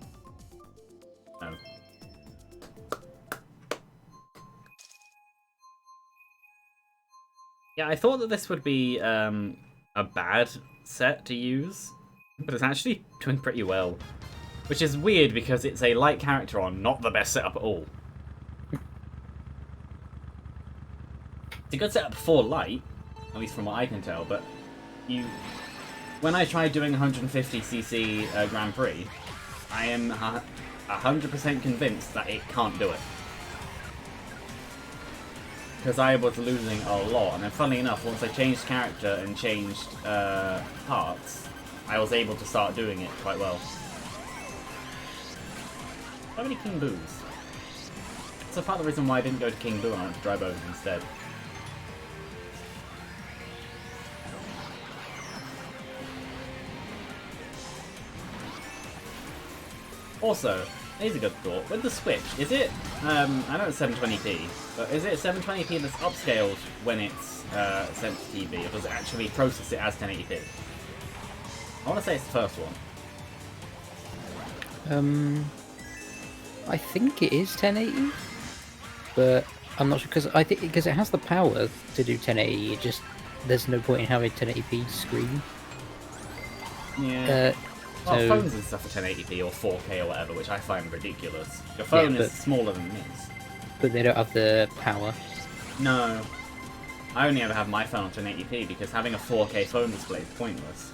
[SPEAKER 1] No. Yeah, I thought that this would be a bad set to use, but it's actually doing pretty well. Which is weird because it's a light character on not the best setup at all. It's a good setup for light, at least from what I can tell, but when I tried doing 150cc Grand Prix, I am 100% convinced that it can't do it. Because I was losing a lot, and then funnily enough, once I changed character and changed parts, I was able to start doing it quite well. How many King Boos? That's a part of the reason why I didn't go to King Boo and I went to Dry Bones instead. Also, here's a good thought. With the Switch, is it, I know it's 720p, but is it 720p that's upscaled when it's sent to TV, or does it actually process it as 1080p? I want to say it's the first one.
[SPEAKER 2] I think it is 1080, but I'm not sure because I think because it has the power to do 1080. It just there's no point in having a 1080p screen.
[SPEAKER 1] Yeah. Well,
[SPEAKER 2] so,
[SPEAKER 1] phones and stuff are 1080p or 4K or whatever, which I find ridiculous. Your phone is smaller than this.
[SPEAKER 2] But they don't have the power.
[SPEAKER 1] No. I only ever have my phone on 1080p because having a 4K phone display is pointless.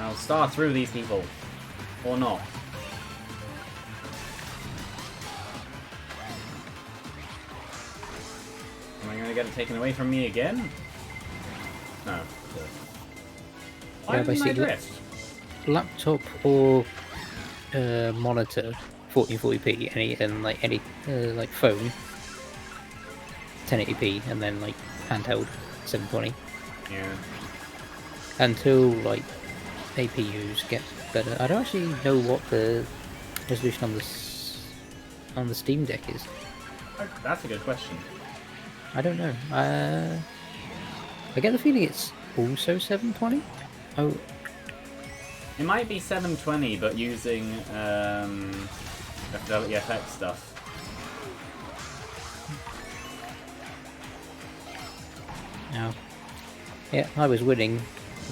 [SPEAKER 1] I'll star through these people. Or not. Am I going to get it taken away from me again? No. Why didn't I drift?
[SPEAKER 2] Laptop or monitor 1440p, and like phone 1080p, and then like handheld 720.
[SPEAKER 1] Yeah.
[SPEAKER 2] Until like APUs get better. I don't actually know what the resolution on the Steam Deck is.
[SPEAKER 1] That's a good question.
[SPEAKER 2] I don't know. I get the feeling it's also 720. Oh,
[SPEAKER 1] it might be 720, but using Fidelity FX stuff.
[SPEAKER 2] no. Yeah, I was winning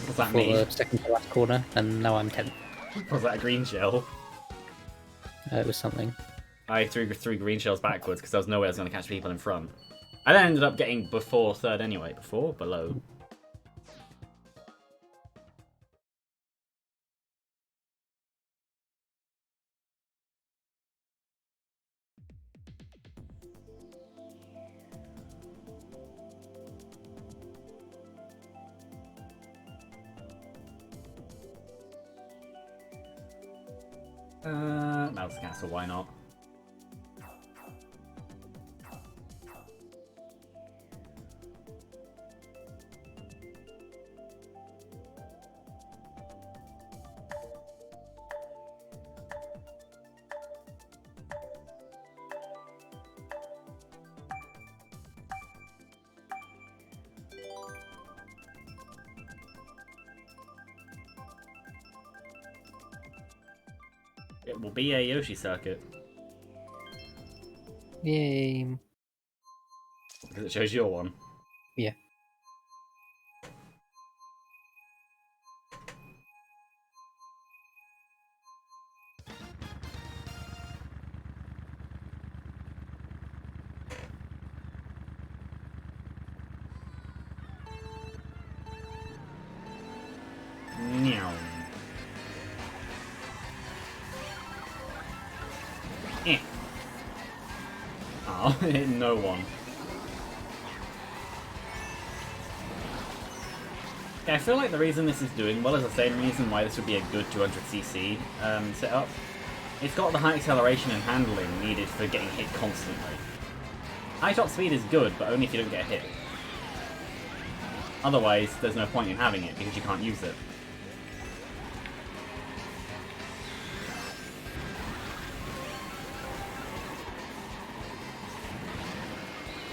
[SPEAKER 1] What's that
[SPEAKER 2] for
[SPEAKER 1] mean?
[SPEAKER 2] the second to last corner, and now I'm 10th.
[SPEAKER 1] Was that a green shell?
[SPEAKER 2] It was something.
[SPEAKER 1] I threw 3 green shells backwards because there was no way I was going to catch people in front. I then ended up getting before third anyway. Before? Below. Mouse Castle, why not? It will be a Yoshi Circuit.
[SPEAKER 2] Yay.
[SPEAKER 1] Because it shows your one.
[SPEAKER 2] Yeah.
[SPEAKER 1] Meow. Eh. Oh, no one. Yeah, I feel like the reason this is doing well is the same reason why this would be a good 200cc setup. It's got the high acceleration and handling needed for getting hit constantly. High top speed is good, but only if you don't get hit. Otherwise, there's no point in having it because you can't use it.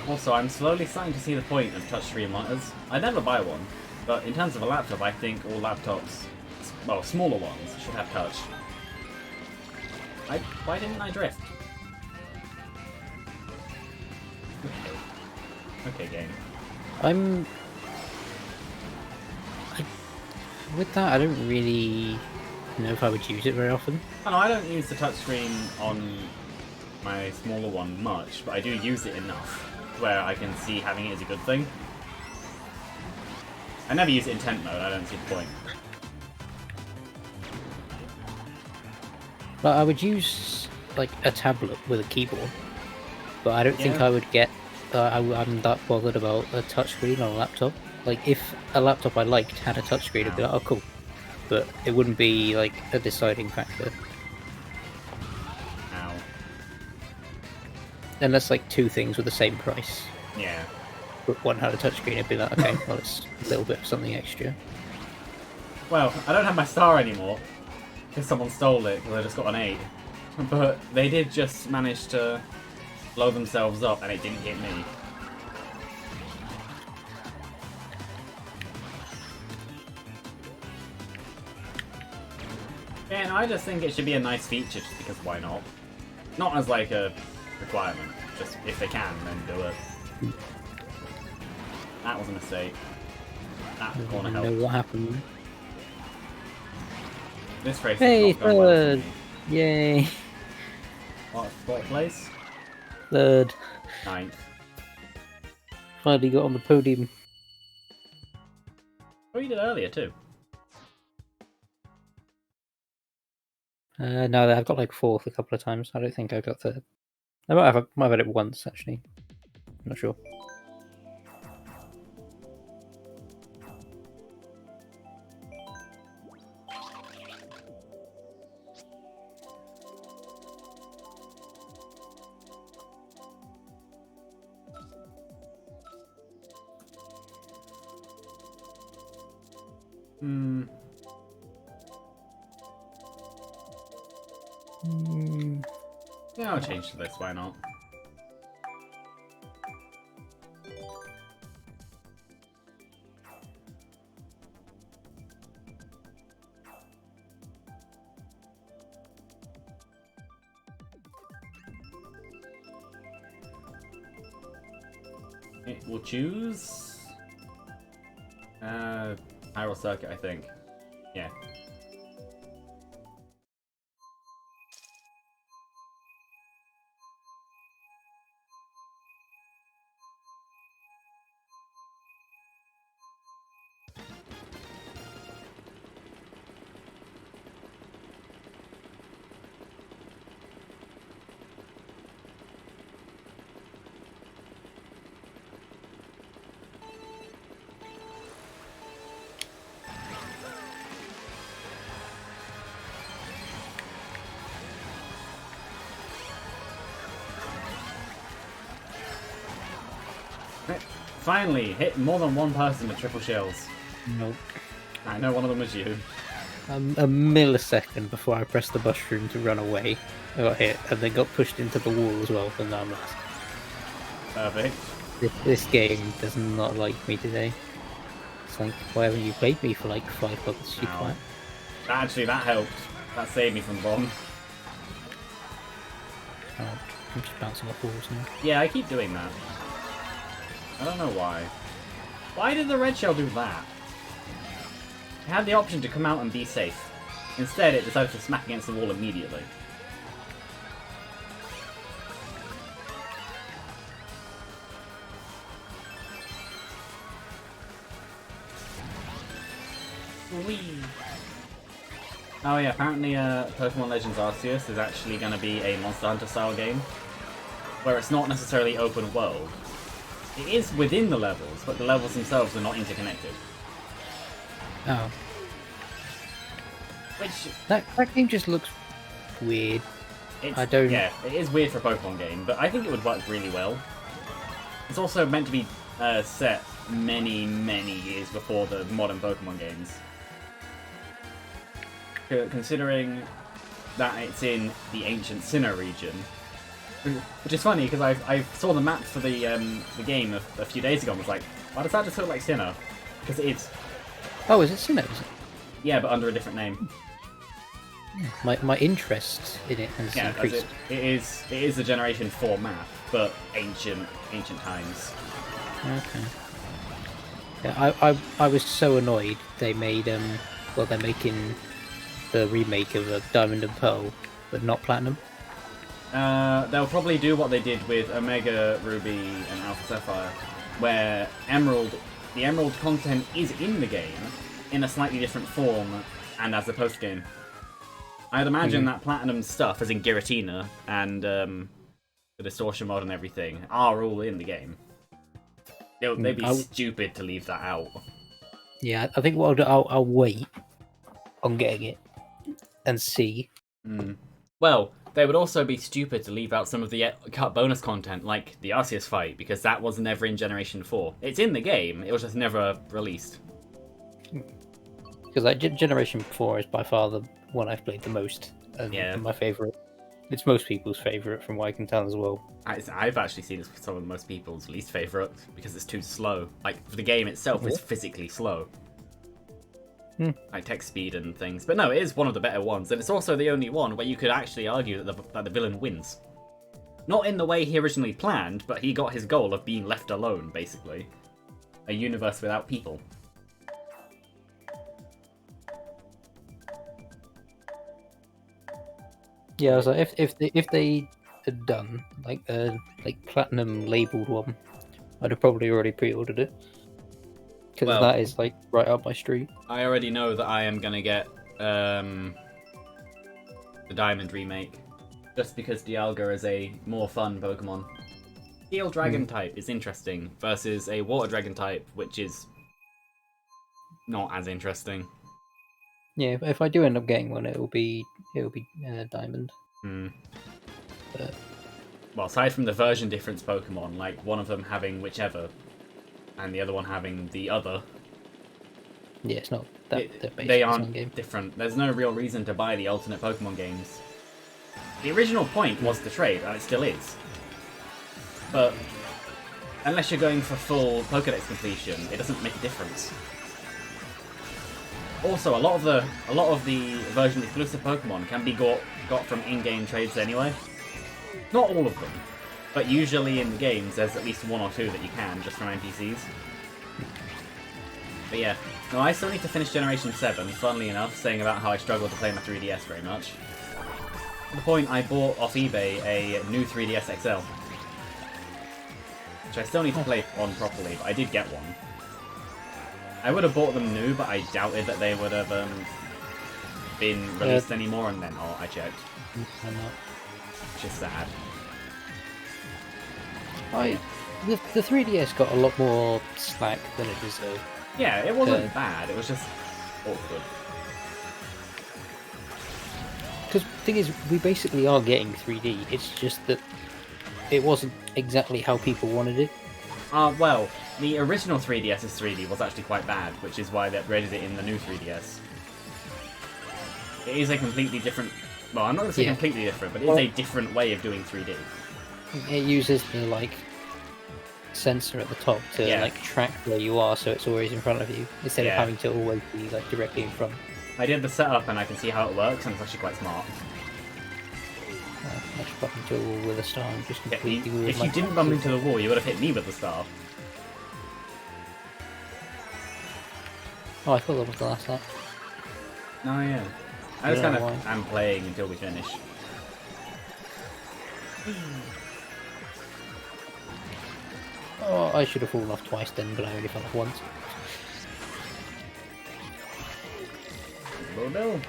[SPEAKER 1] Also, I'm slowly starting to see the point of touchscreen monitors. I'd never buy one, but in terms of a laptop, I think all laptops, well, smaller ones, should have touch. Why didn't I drift? Okay, game.
[SPEAKER 2] With that, I don't really know if I would use it very often.
[SPEAKER 1] Oh, no, I don't use the touchscreen on my smaller one much, but I do use it enough where I can see having it is a good thing. I never use it in tent mode, I don't see the point.
[SPEAKER 2] But I would use like a tablet with a keyboard, but I don't think
[SPEAKER 1] Yeah.
[SPEAKER 2] I would get. I'm that bothered about a touchscreen on a laptop. Like if a laptop I liked had a touchscreen, I'd be like, oh cool, but it wouldn't be like a deciding factor.
[SPEAKER 1] Ow.
[SPEAKER 2] Unless like two things were the same price.
[SPEAKER 1] Yeah.
[SPEAKER 2] But one had a touchscreen, it'd be like, okay, well it's a little bit of something extra.
[SPEAKER 1] Well, I don't have my star anymore, because someone stole it, because I just got an 8. But they did just manage to blow themselves up, and it didn't hit me. Yeah, no, I just think it should be a nice feature, just because why not? Not as like a requirement, just if they can, then do it. That was a mistake. That
[SPEAKER 2] I
[SPEAKER 1] corner
[SPEAKER 2] don't
[SPEAKER 1] helped.
[SPEAKER 2] know what happened.
[SPEAKER 1] This race
[SPEAKER 2] Hey,
[SPEAKER 1] is not going well for
[SPEAKER 2] third!
[SPEAKER 1] me.
[SPEAKER 2] Yay!
[SPEAKER 1] What place?
[SPEAKER 2] Third.
[SPEAKER 1] 9th.
[SPEAKER 2] Finally got on the podium.
[SPEAKER 1] Oh, you did earlier too.
[SPEAKER 2] No, I've got like fourth a couple of times. I don't think I got third. I might have had it once actually. I'm not sure.
[SPEAKER 1] Hmm. Yeah, I'll change to this, why not? It will choose Spiral Circuit, I think. Yeah. Finally, hit more than one person with triple shells.
[SPEAKER 2] Nope.
[SPEAKER 1] I know one of them was you.
[SPEAKER 2] A millisecond before I pressed the mushroom to run away, I got hit and then got pushed into the wall as well, and now I'm last.
[SPEAKER 1] Perfect.
[SPEAKER 2] This game does not like me today. It's like, why haven't you played me for like 5 months, you
[SPEAKER 1] Ow.
[SPEAKER 2] twat?
[SPEAKER 1] Actually, that helped. That saved me from bomb.
[SPEAKER 2] Oh, I'm just bouncing off walls now.
[SPEAKER 1] Yeah, I keep doing that. I don't know why. Why did the red shell do that? It had the option to come out and be safe. Instead, it decided to smack against the wall immediately. Whee! Oh yeah, apparently Pokemon Legends Arceus is actually going to be a Monster Hunter style game, where it's not necessarily open world. It is within the levels, but the levels themselves are not interconnected.
[SPEAKER 2] Oh.
[SPEAKER 1] Which
[SPEAKER 2] That game just looks weird. I don't...
[SPEAKER 1] Yeah, it is weird for a Pokemon game, but I think it would work really well. It's also meant to be set many, many years before the modern Pokemon games. Considering that it's in the ancient Sinnoh region, Which is funny because I saw the map for the game a few days ago and was like, why does that just look like Sinnoh? Because it is.
[SPEAKER 2] Oh, is it Sinnoh?
[SPEAKER 1] Yeah, but under a different name.
[SPEAKER 2] My interest in it has increased.
[SPEAKER 1] It is a Generation 4 map, but ancient times.
[SPEAKER 2] Okay. Yeah, I was so annoyed they made they're making the remake of Diamond and Pearl, but not Platinum.
[SPEAKER 1] They'll probably do what they did with Omega Ruby and Alpha Sapphire, where the Emerald content is in the game in a slightly different form and as a post game. I'd imagine that Platinum stuff, as in Giratina and the distortion mod and everything, are all in the game. They'd be stupid to leave that out.
[SPEAKER 2] Yeah, I think what I'll do, I'll wait on getting it and see.
[SPEAKER 1] Well, they would also be stupid to leave out some of the cut bonus content, like the Arceus fight, because that was never in Generation 4. It's in the game, it was just never released.
[SPEAKER 2] Because like Generation 4 is by far the one I've played the most, and my favourite. It's most people's favourite, from what I can tell as well.
[SPEAKER 1] I've actually seen it as some of most people's least favourite, because it's too slow. Like, the game itself is physically slow. Like text speed and things. But no, it is one of the better ones, and it's also the only one where you could actually argue that the villain wins. Not in the way he originally planned, but he got his goal of being left alone, basically. A universe without people.
[SPEAKER 2] Yeah, I was like, if they had done like platinum labeled one, I'd have probably already pre-ordered it. Because that is like right up my street.
[SPEAKER 1] I already know that I am gonna get the Diamond remake, just because Dialga is a more fun Pokemon. Steel Dragon type is interesting versus a Water Dragon type, which is not as interesting.
[SPEAKER 2] Yeah, if I do end up getting one, it'll be Diamond.
[SPEAKER 1] But... Well, aside from the version difference Pokemon, like one of them having whichever, and the other one having the other.
[SPEAKER 2] Yeah, it's not that
[SPEAKER 1] they aren't different. There's no real reason to buy the alternate Pokemon games. The original point was to trade, and it still is. But unless you're going for full Pokédex completion, it doesn't make a difference. Also, a lot of the version exclusive Pokemon can be got from in-game trades anyway. Not all of them, but usually in the games there's at least one or two that you can just from NPCs. But yeah, no, I still need to finish Generation 7, funnily enough, saying about how I struggle to play my 3DS very much. To the point I bought off eBay a new 3DS XL, which I still need to play on properly, but I did get one. I would have bought them new, but I doubted that they would have been released anymore, and then I checked. Which is sad.
[SPEAKER 2] The 3DS got a lot more slack than it deserved.
[SPEAKER 1] Yeah, it wasn't bad, it was just awkward.
[SPEAKER 2] Because the thing is, we basically are getting 3D, it's just that it wasn't exactly how people wanted it.
[SPEAKER 1] Well, the original 3DS's 3D was actually quite bad, which is why they upgraded it in the new 3DS. It is a completely different... Well, I'm not going to say completely different, but it is a different way of doing 3D.
[SPEAKER 2] It uses the, sensor at the top to, track where you are, so it's always in front of you, instead of having to always be, directly in front.
[SPEAKER 1] I did the setup, and I can see how it works, and it's actually quite smart.
[SPEAKER 2] I just bumped into a wall with a star and just completely...
[SPEAKER 1] If you didn't bump into the wall, you would have hit me with the star.
[SPEAKER 2] Oh, I thought that was the last lap.
[SPEAKER 1] Oh, yeah. I just kind of am playing until we finish.
[SPEAKER 2] Oh, I should have fallen off twice then, but I only fell off once.
[SPEAKER 1] Bill.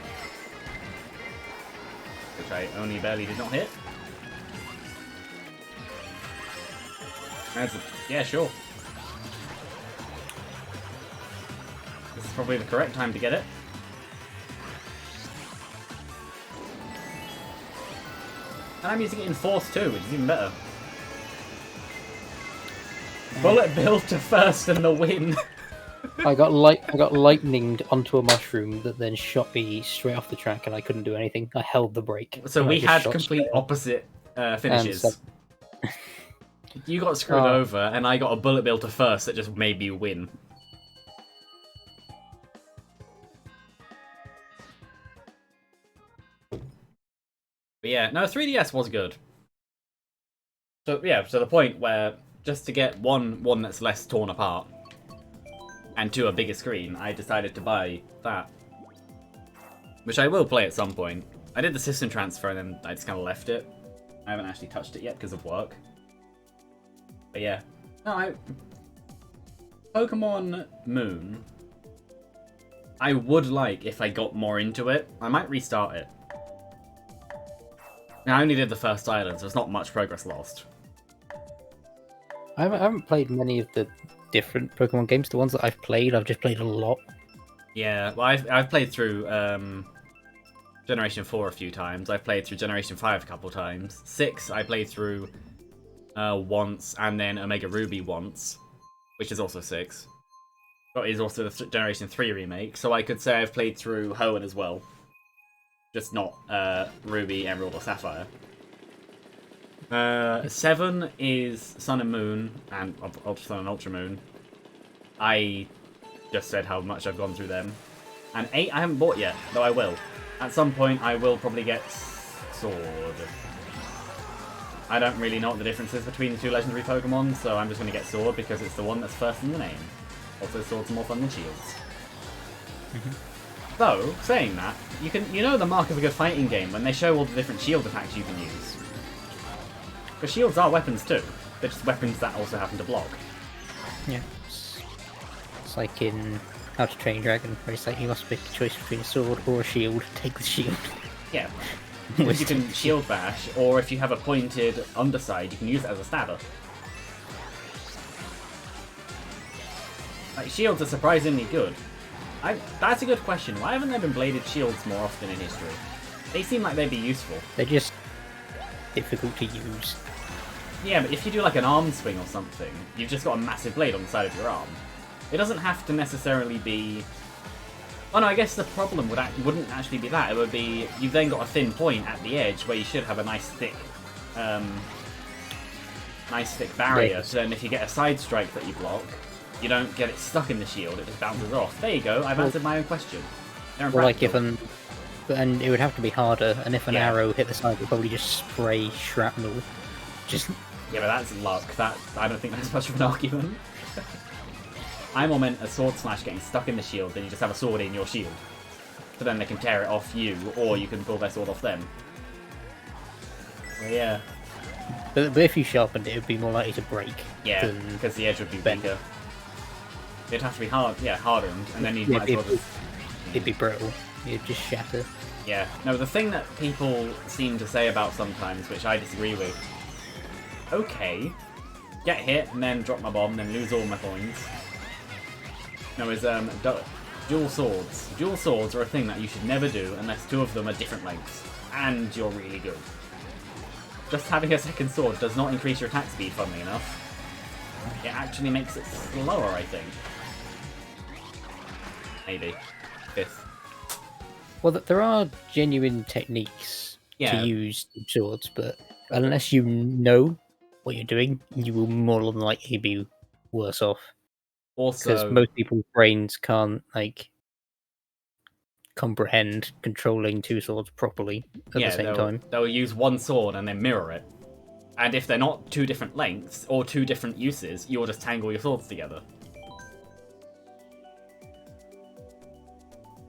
[SPEAKER 1] Which I only barely did not hit. Yeah, sure. This is probably the correct time to get it. And I'm using it in Force too, which is even better. Bullet Bill to first and the win.
[SPEAKER 2] I got lightninged onto a mushroom that then shot me straight off the track, and I couldn't do anything. I held the brake.
[SPEAKER 1] So we had complete opposite finishes. You got screwed over, and I got a bullet bill to first that just made me win. But yeah, no, 3DS was good. So yeah, so the point where just to get one that's less torn apart, and a bigger screen, I decided to buy that. Which I will play at some point. I did the system transfer and then I just kind of left it. I haven't actually touched it yet because of work. But yeah. No, Pokemon Moon, I would like if I got more into it. I might restart it. Now, I only did the first island, so there's not much progress lost.
[SPEAKER 2] I haven't played many of the different Pokemon games. The ones that I've played, I've just played a lot.
[SPEAKER 1] Yeah, well, I've played through Generation 4 a few times. I've played through Generation 5 a couple times. 6 I played through once, and then Omega Ruby once, which is also 6. But is also the Generation 3 remake, so I could say I've played through Hoenn as well. Just not Ruby, Emerald, or Sapphire. 7 is Sun and Moon, and Ultra Sun and Ultra Moon. I just said how much I've gone through them. And 8 I haven't bought yet, though I will. At some point I will probably get Sword. I don't really know what the difference is between the two legendary Pokemon, so I'm just going to get Sword because it's the one that's first in the name. Also, Swords are more fun than Shields. Though, saying that, you know the mark of a good fighting game when they show all the different shield attacks you can use. Because shields are weapons too. They're just weapons that also happen to block.
[SPEAKER 2] Yeah. It's like in How to Train Your Dragon, where it's like you must make a choice between a sword or a shield. Take the shield.
[SPEAKER 1] Yeah. You can shield bash, or if you have a pointed underside, you can use it as a stabber. Like, shields are surprisingly good. That's a good question. Why haven't there been bladed shields more often in history? They seem like they'd be useful.
[SPEAKER 2] They're just difficult to use.
[SPEAKER 1] Yeah, but if you do like an arm swing or something, you've just got a massive blade on the side of your arm. It doesn't have to necessarily be... Oh no, I guess the problem wouldn't actually be that. It would be, you've then got a thin point at the edge where you should have a nice thick barrier.
[SPEAKER 2] Yeah.
[SPEAKER 1] So then if you get a side strike that you block, you don't get it stuck in the shield, it just bounces off. There you go, I've answered my own question.
[SPEAKER 2] Or like if and it would have to be harder, and if an arrow hit the side, it would probably just spray shrapnel. Just...
[SPEAKER 1] Yeah, but that's luck. I don't think that's much of an argument. I more meant a sword slash getting stuck in the shield, then you just have a sword in your shield. So then they can tear it off you, or you can pull their sword off them. So yeah.
[SPEAKER 2] But if you sharpened it, it would be more likely to break.
[SPEAKER 1] Yeah, because the edge would be weaker. It'd have to be hardened, and then you'd might as well just...
[SPEAKER 2] It'd be brittle. It'd just shatter.
[SPEAKER 1] Yeah. No, the thing that people seem to say about sometimes, which I disagree with... Okay. Get hit, and then drop my bomb, then lose all my points. No, is dual swords. Dual swords are a thing that you should never do unless two of them are different lengths, and you're really good. Just having a second sword does not increase your attack speed, funnily enough. It actually makes it slower, I think. Maybe. 5th.
[SPEAKER 2] Well, there are genuine techniques to use swords, but unless you know what you're doing, you will more than likely be worse off.
[SPEAKER 1] Also,
[SPEAKER 2] because most people's brains can't comprehend controlling two swords properly at the same time.
[SPEAKER 1] They'll use one sword and then mirror it. And if they're not two different lengths or two different uses, you'll just tangle your swords together.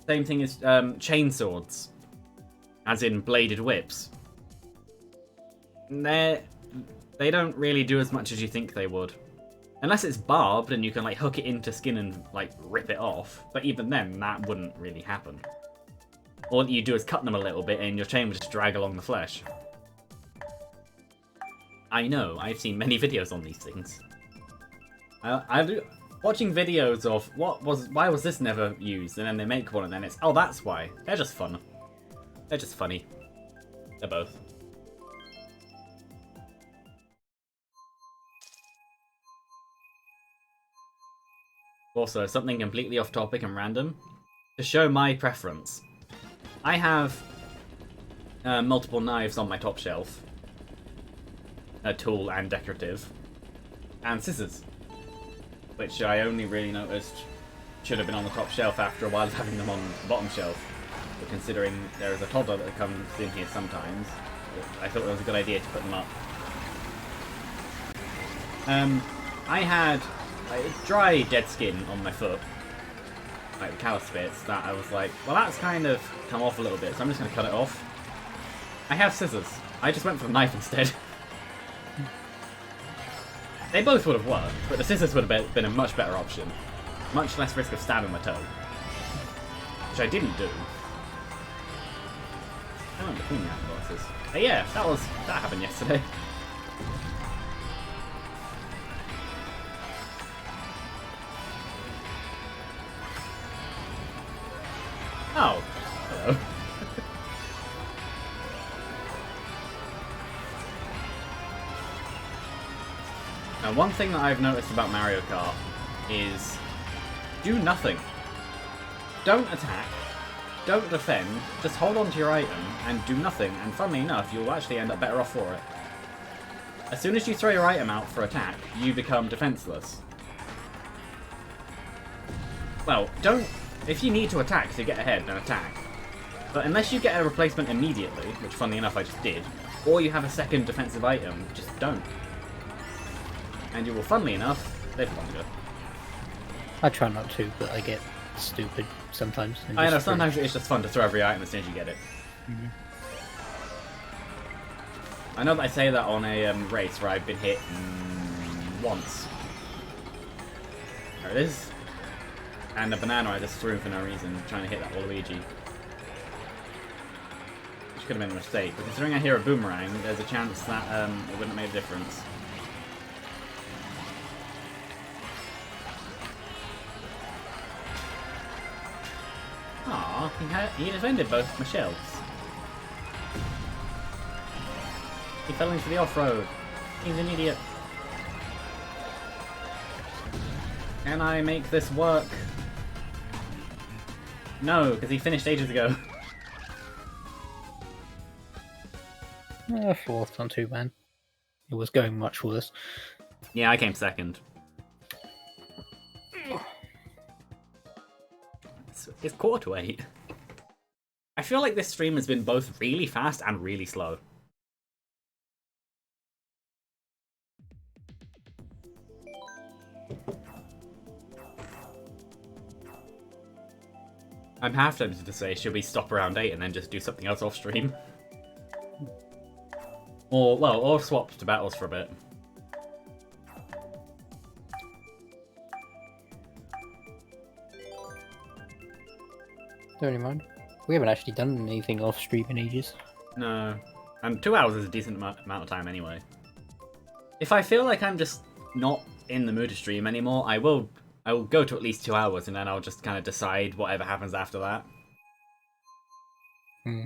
[SPEAKER 1] Same thing as chain swords, as in bladed whips. They don't really do as much as you think they would. Unless it's barbed and you can like hook it into skin and like rip it off. But even then, that wouldn't really happen. All you do is cut them a little bit and your chain would just drag along the flesh. I know, I've seen many videos on these things. I do watching videos of why was this never used, and then they make one and then it's, oh, that's why. They're just fun. They're just funny. They're both. Also, something completely off topic and random. To show my preference, I have multiple knives on my top shelf. a tool and decorative, and scissors, which I only really noticed should have been on the top shelf after a while of having them on the bottom shelf. But considering there is a toddler that comes in here sometimes, I thought it was a good idea to put them up. I had dry dead skin on my foot, like the callus bits, that I was like, well, that's kind of come off a little bit, so I'm just going to cut it off. I have scissors. I just went for the knife instead. They both would have worked, but the scissors would have been a much better option. Much less risk of stabbing my toe. Which I didn't do. I went between the glasses. But yeah, that happened yesterday. Oh, hello. Now, one thing that I've noticed about Mario Kart is do nothing. Don't attack. Don't defend. Just hold on to your item and do nothing. And funnily enough, you'll actually end up better off for it. As soon as you throw your item out for attack, you become defenseless. Well, don't... If you need to attack to get ahead, then attack. But unless you get a replacement immediately, which funnily enough I just did, or you have a second defensive item, just don't. And you will, funnily enough, live longer.
[SPEAKER 2] I try not to, but I get stupid sometimes.
[SPEAKER 1] I know, sometimes it's just fun to throw every item as soon as you get it.
[SPEAKER 2] Mm-hmm.
[SPEAKER 1] I know that I say that on a race where I've been hit once. There it is. And a banana I just threw for no reason, trying to hit that Waluigi. Which could have been a mistake, but considering I hear a boomerang, there's a chance that it wouldn't have made a difference. Aw, he defended both my shells. He fell into the off-road. He's an idiot. Can I make this work? No, because he finished ages ago.
[SPEAKER 2] Fourth, not too bad. It was going much worse.
[SPEAKER 1] Yeah, I came second. It's 7:45. I feel like this stream has been both really fast and really slow. I'm half tempted to say, should we stop around 8 and then just do something else off stream? Or swap to battles for a bit.
[SPEAKER 2] Don't mind. We haven't actually done anything off stream in ages.
[SPEAKER 1] No. And 2 hours is a decent amount of time anyway. If I feel like I'm just not in the mood to stream anymore, I will go to at least 2 hours and then I'll just kind of decide whatever happens after that.
[SPEAKER 2] Hmm.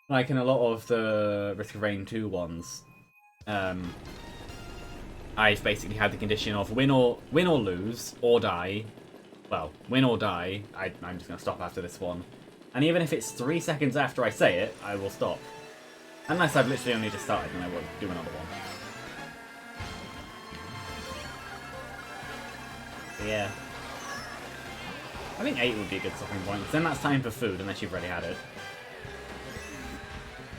[SPEAKER 1] Like in a lot of the Risk of Rain 2 ones, I've basically had the condition of win or lose, or die. Well, win or die, I'm just going to stop after this one. And even if it's 3 seconds after I say it, I will stop. Unless I've literally only just started and I will do another one. So yeah. I think 8 would be a good stopping point, because then that's time for food, unless you've already had it.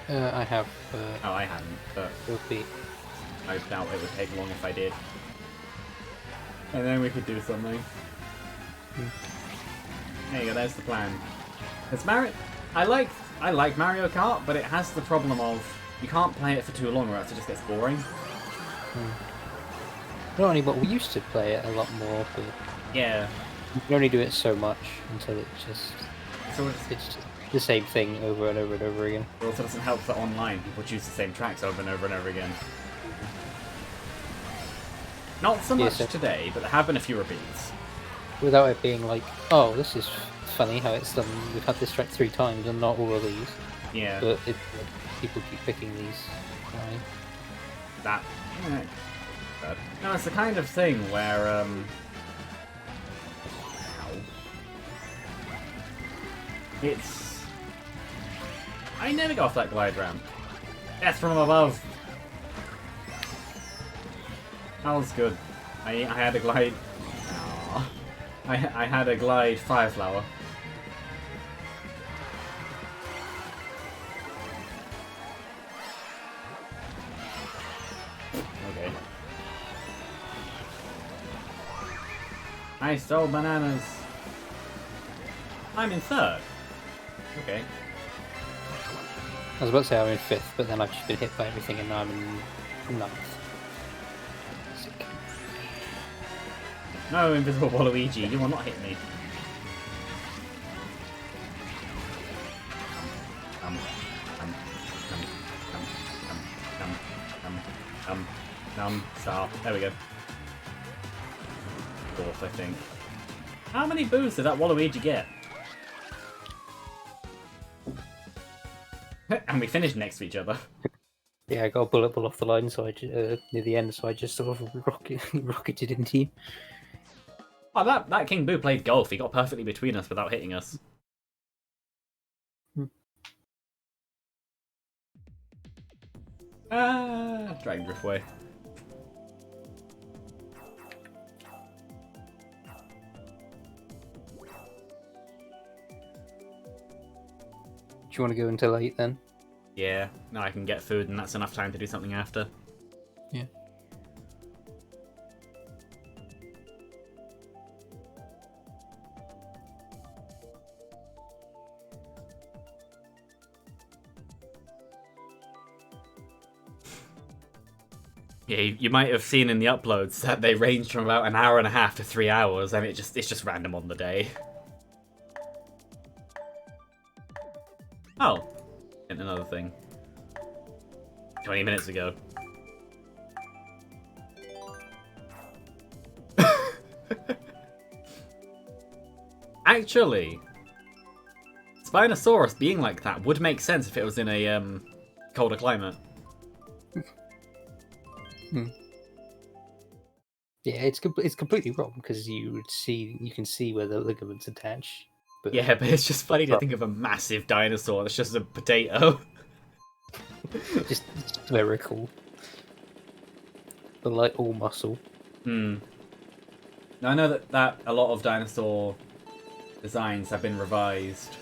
[SPEAKER 2] I have.
[SPEAKER 1] Oh, I hadn't, but
[SPEAKER 2] Will be.
[SPEAKER 1] I doubt it would take long if I did. And then we could do something. There you go, there's the plan. It's I like Mario Kart, but it has the problem of you can't play it for too long or else it just gets boring.
[SPEAKER 2] Not only, but we used to play it a lot more, but
[SPEAKER 1] Yeah.
[SPEAKER 2] you can only do it so much until it's just it's the same thing over and over and over again.
[SPEAKER 1] It also doesn't help that online people choose the same tracks over and over and over again. Not so much today, but there have been a few repeats.
[SPEAKER 2] Without it being like, oh, this is funny how it's done. We've had this track 3 times and not all of these.
[SPEAKER 1] Yeah.
[SPEAKER 2] But people keep picking these.
[SPEAKER 1] That. No, it's the kind of thing where ow. It's. I never got off that glide ramp. That's from above. That was good. I had a glide. Aww. I had a glide fire flower. Okay. I stole bananas. I'm in third. Okay.
[SPEAKER 2] I was about to say I'm in 5th, but then I've just been hit by everything and now I'm in 9th. Sick.
[SPEAKER 1] No, invisible Waluigi, you will not hit me. Stop. There we go. 4th, I think. How many boos did that Waluigi get? And we finished next to each other.
[SPEAKER 2] Yeah, I got a bullet off the line, so near the end, so I just sort of rocketed into you.
[SPEAKER 1] Oh, that King Boo played golf. He got perfectly between us without hitting us. Dragon Driftway.
[SPEAKER 2] Do you want to go until 8 then?
[SPEAKER 1] Yeah, now I can get food and that's enough time to do something after.
[SPEAKER 2] Yeah.
[SPEAKER 1] Yeah, you might have seen in the uploads that they range from about an hour and a half to 3 hours, and it's just random on the day. Oh, and another thing. 20 minutes ago. Actually, Spinosaurus being like that would make sense if it was in a colder climate.
[SPEAKER 2] Yeah, it's completely wrong because you can see where the ligaments attach. But
[SPEAKER 1] Yeah, but it's just funny to think of a massive dinosaur that's just a potato.
[SPEAKER 2] just spherical, but like all muscle.
[SPEAKER 1] Now, I know that a lot of dinosaur designs have been revised.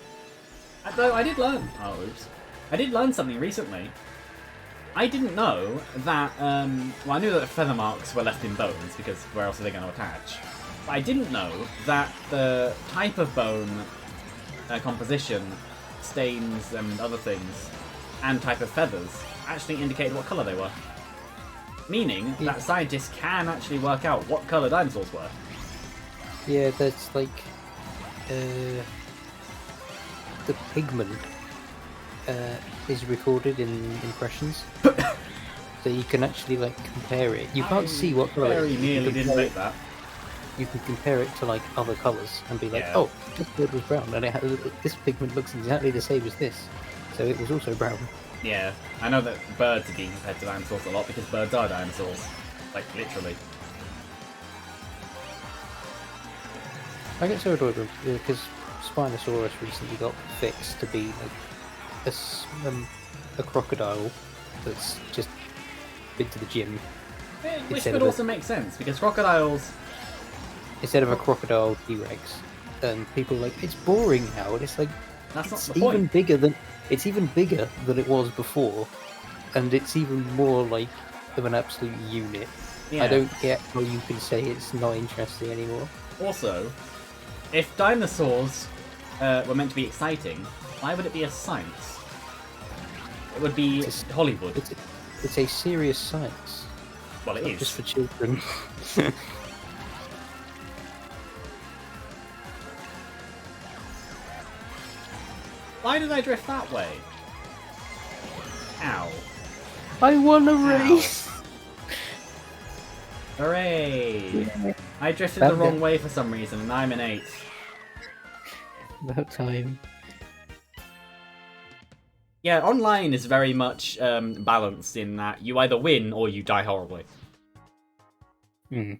[SPEAKER 1] Though I did learn. Oh, oops. I did learn something recently. I didn't know that. Well, I knew that the feather marks were left in bones because where else are they going to attach? But I didn't know that the type of bone composition, stains, and other things, and type of feathers actually indicated what colour they were. Meaning that scientists can actually work out what colour dinosaurs were.
[SPEAKER 2] Yeah, that's like the pigment is recorded in impressions, so you can actually like compare it. You can't see what colour.
[SPEAKER 1] Very nearly didn't make that.
[SPEAKER 2] You can compare it to like other colours and be like,
[SPEAKER 1] Yeah.
[SPEAKER 2] oh, this bird was brown, and this pigment looks exactly the same as this, so it was also brown.
[SPEAKER 1] Yeah, I know that birds are being compared to dinosaurs a lot because birds are dinosaurs, like literally.
[SPEAKER 2] I get so annoyed because Spinosaurus recently got fixed to be like a crocodile that's just been to the gym.
[SPEAKER 1] Which could also make sense because crocodiles.
[SPEAKER 2] Instead of a crocodile T-Rex, and people are like, it's boring now, and it's like,
[SPEAKER 1] That's not
[SPEAKER 2] it's
[SPEAKER 1] the point.
[SPEAKER 2] it's even bigger than it was before, and it's even more like of an absolute unit.
[SPEAKER 1] Yeah.
[SPEAKER 2] I don't get how you can say it's not interesting anymore.
[SPEAKER 1] Also, if dinosaurs were meant to be exciting, why would it be a science? It would be Hollywood.
[SPEAKER 2] It's a serious science.
[SPEAKER 1] Well, it
[SPEAKER 2] Not
[SPEAKER 1] is.
[SPEAKER 2] just for children.
[SPEAKER 1] Why did I drift that way? Ow.
[SPEAKER 2] I won a
[SPEAKER 1] Ow.
[SPEAKER 2] race!
[SPEAKER 1] Hooray!
[SPEAKER 2] Yeah.
[SPEAKER 1] I drifted the wrong way for some reason, and I'm in 8th.
[SPEAKER 2] About time.
[SPEAKER 1] Yeah, online is very much balanced in that you either win or you die horribly.
[SPEAKER 2] Even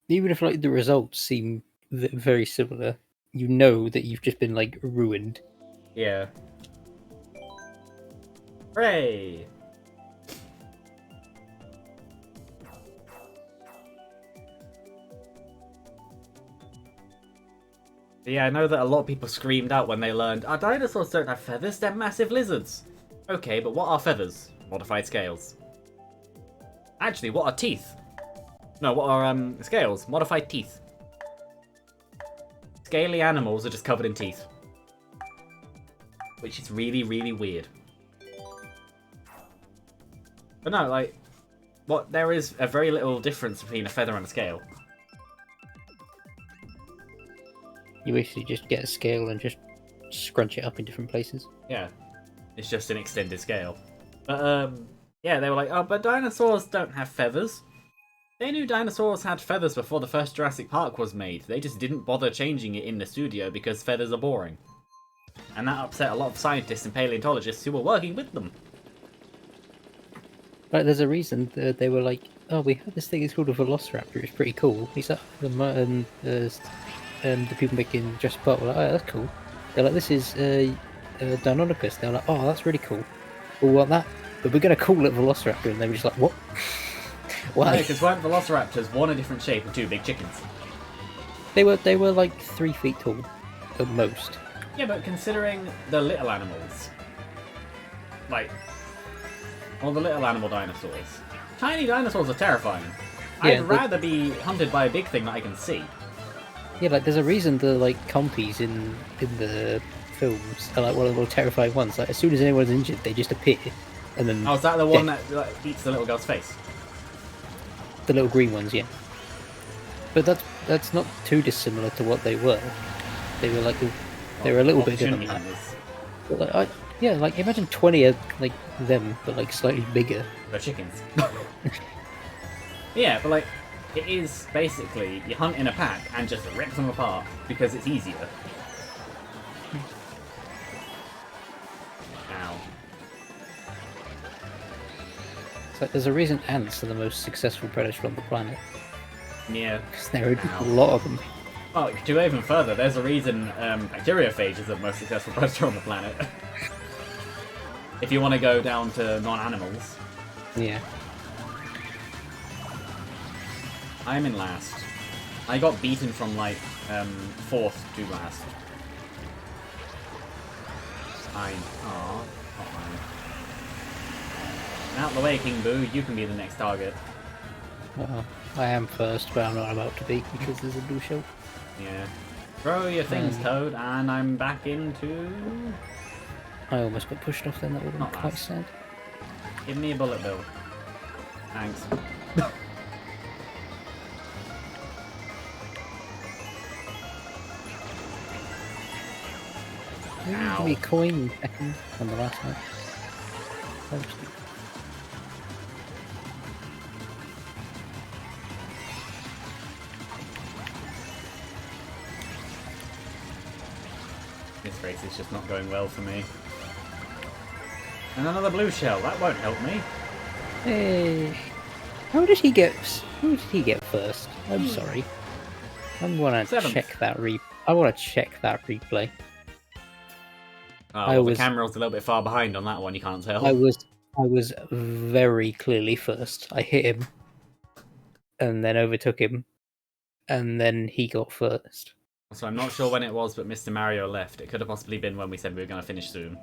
[SPEAKER 2] if like the results seem very similar, you know that you've just been like ruined.
[SPEAKER 1] Yeah. Hooray! Yeah, I know that a lot of people screamed out when they learned, our dinosaurs don't have feathers, they're massive lizards. Okay, but what are feathers? Modified scales. Actually, what are teeth? No, what are scales? Modified teeth. Scaly animals are just covered in teeth. Which is really, really weird. But no, like, there is a very little difference between a feather and a scale.
[SPEAKER 2] You basically just get a scale and just scrunch it up in different places.
[SPEAKER 1] Yeah, it's just an extended scale. But yeah, they were like, oh, but dinosaurs don't have feathers. They knew dinosaurs had feathers before the first Jurassic Park was made. They just didn't bother changing it in the studio because feathers are boring. And that upset a lot of scientists and paleontologists who were working with them.
[SPEAKER 2] Like, there's a reason that they were like, oh, we have this thing, it's called a Velociraptor, it's pretty cool. He's like, the people making Jurassic Park were like, oh, that's cool. They're like, this is Deinonychus. They're like, oh, that's really cool. We want that, but we're going to call it Velociraptor. And they were just like, what? Why?
[SPEAKER 1] Because weren't Velociraptors one a different shape and two big chickens?
[SPEAKER 2] They were like 3 feet tall, at most.
[SPEAKER 1] Yeah, but considering the little animals, like, all the little animal dinosaurs, tiny dinosaurs are terrifying.
[SPEAKER 2] Yeah,
[SPEAKER 1] I'd rather be hunted by a big thing that I can see.
[SPEAKER 2] Yeah, like there's a reason the like compies in the films are like one of the more terrifying ones. Like as soon as anyone's injured, they just appear, and then
[SPEAKER 1] Oh, is that the one that like, eats the little girl's face?
[SPEAKER 2] the little green ones, yeah. But that's not too dissimilar to what they were. They were like they were a little bigger than that. But like, yeah, like imagine 20 of like them, but like slightly bigger.
[SPEAKER 1] They're chickens. Yeah, but like, it is basically you hunt in a pack and just rip them apart because it's easier. Ow.
[SPEAKER 2] It's like there's a reason ants are the most successful predator on the planet
[SPEAKER 1] Yeah.
[SPEAKER 2] because there are a lot of them.
[SPEAKER 1] Oh, to go even further, there's a reason bacteriophage is the most successful predator on the planet. If you want to go down to non-animals.
[SPEAKER 2] Yeah.
[SPEAKER 1] I'm in last. I got beaten from like 4th to last. Fine. Aww. Not mine. Out the way, King Boo. You can be the next target.
[SPEAKER 2] I am first, but I'm not about to be because there's a blue shell.
[SPEAKER 1] Yeah. Throw your things, Toad, and I'm back into...
[SPEAKER 2] I almost got pushed off then, that would have
[SPEAKER 1] Not
[SPEAKER 2] been quite
[SPEAKER 1] last.
[SPEAKER 2] sad.
[SPEAKER 1] Give me a bullet bill. Thanks.
[SPEAKER 2] Give me a coin second on the last one.
[SPEAKER 1] This race is just not going well for me. And another blue shell. That won't help me.
[SPEAKER 2] Hey, Who did he get first? I'm sorry. I want to
[SPEAKER 1] Seventh.
[SPEAKER 2] check that I want to check that replay.
[SPEAKER 1] Oh, well, the camera was a little bit far behind on that one. You can't tell.
[SPEAKER 2] I was very clearly first. I hit him, and then overtook him, and then he got first.
[SPEAKER 1] So I'm not sure when it was, but Mr. Mario left. It could have possibly been when we said we were going to finish soon.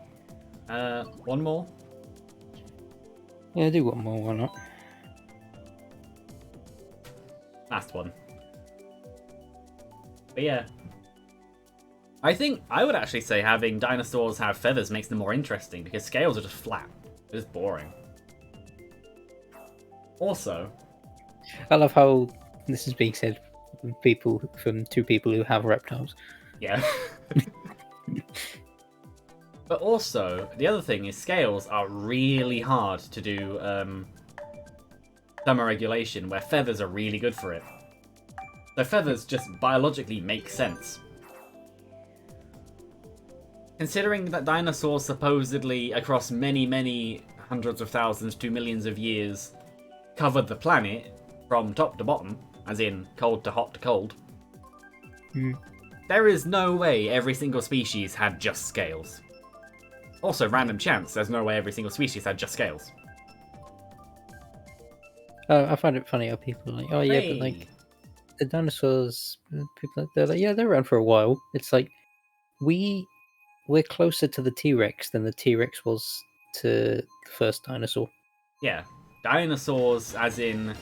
[SPEAKER 1] One more?
[SPEAKER 2] Yeah, do one more, why not?
[SPEAKER 1] Last one. But yeah. I think I would actually say having dinosaurs have feathers makes them more interesting, because scales are just flat. It's just boring. Also...
[SPEAKER 2] I love how this is being said from two people who have reptiles.
[SPEAKER 1] Yeah. But also, the other thing is scales are really hard to do thermoregulation, where feathers are really good for it. So feathers just biologically make sense. Considering that dinosaurs supposedly, across many, many hundreds of thousands to millions of years, covered the planet from top to bottom, as in cold to hot to cold, there is no way every single species had just scales. Also, random chance, there's no way every single species had just scales.
[SPEAKER 2] I find it funny how people are like, oh yeah, but like, the dinosaurs, people they're like, yeah, they're around for a while. It's like we're closer to the T-Rex than the T-Rex was to the first dinosaur.
[SPEAKER 1] Yeah, dinosaurs, as in.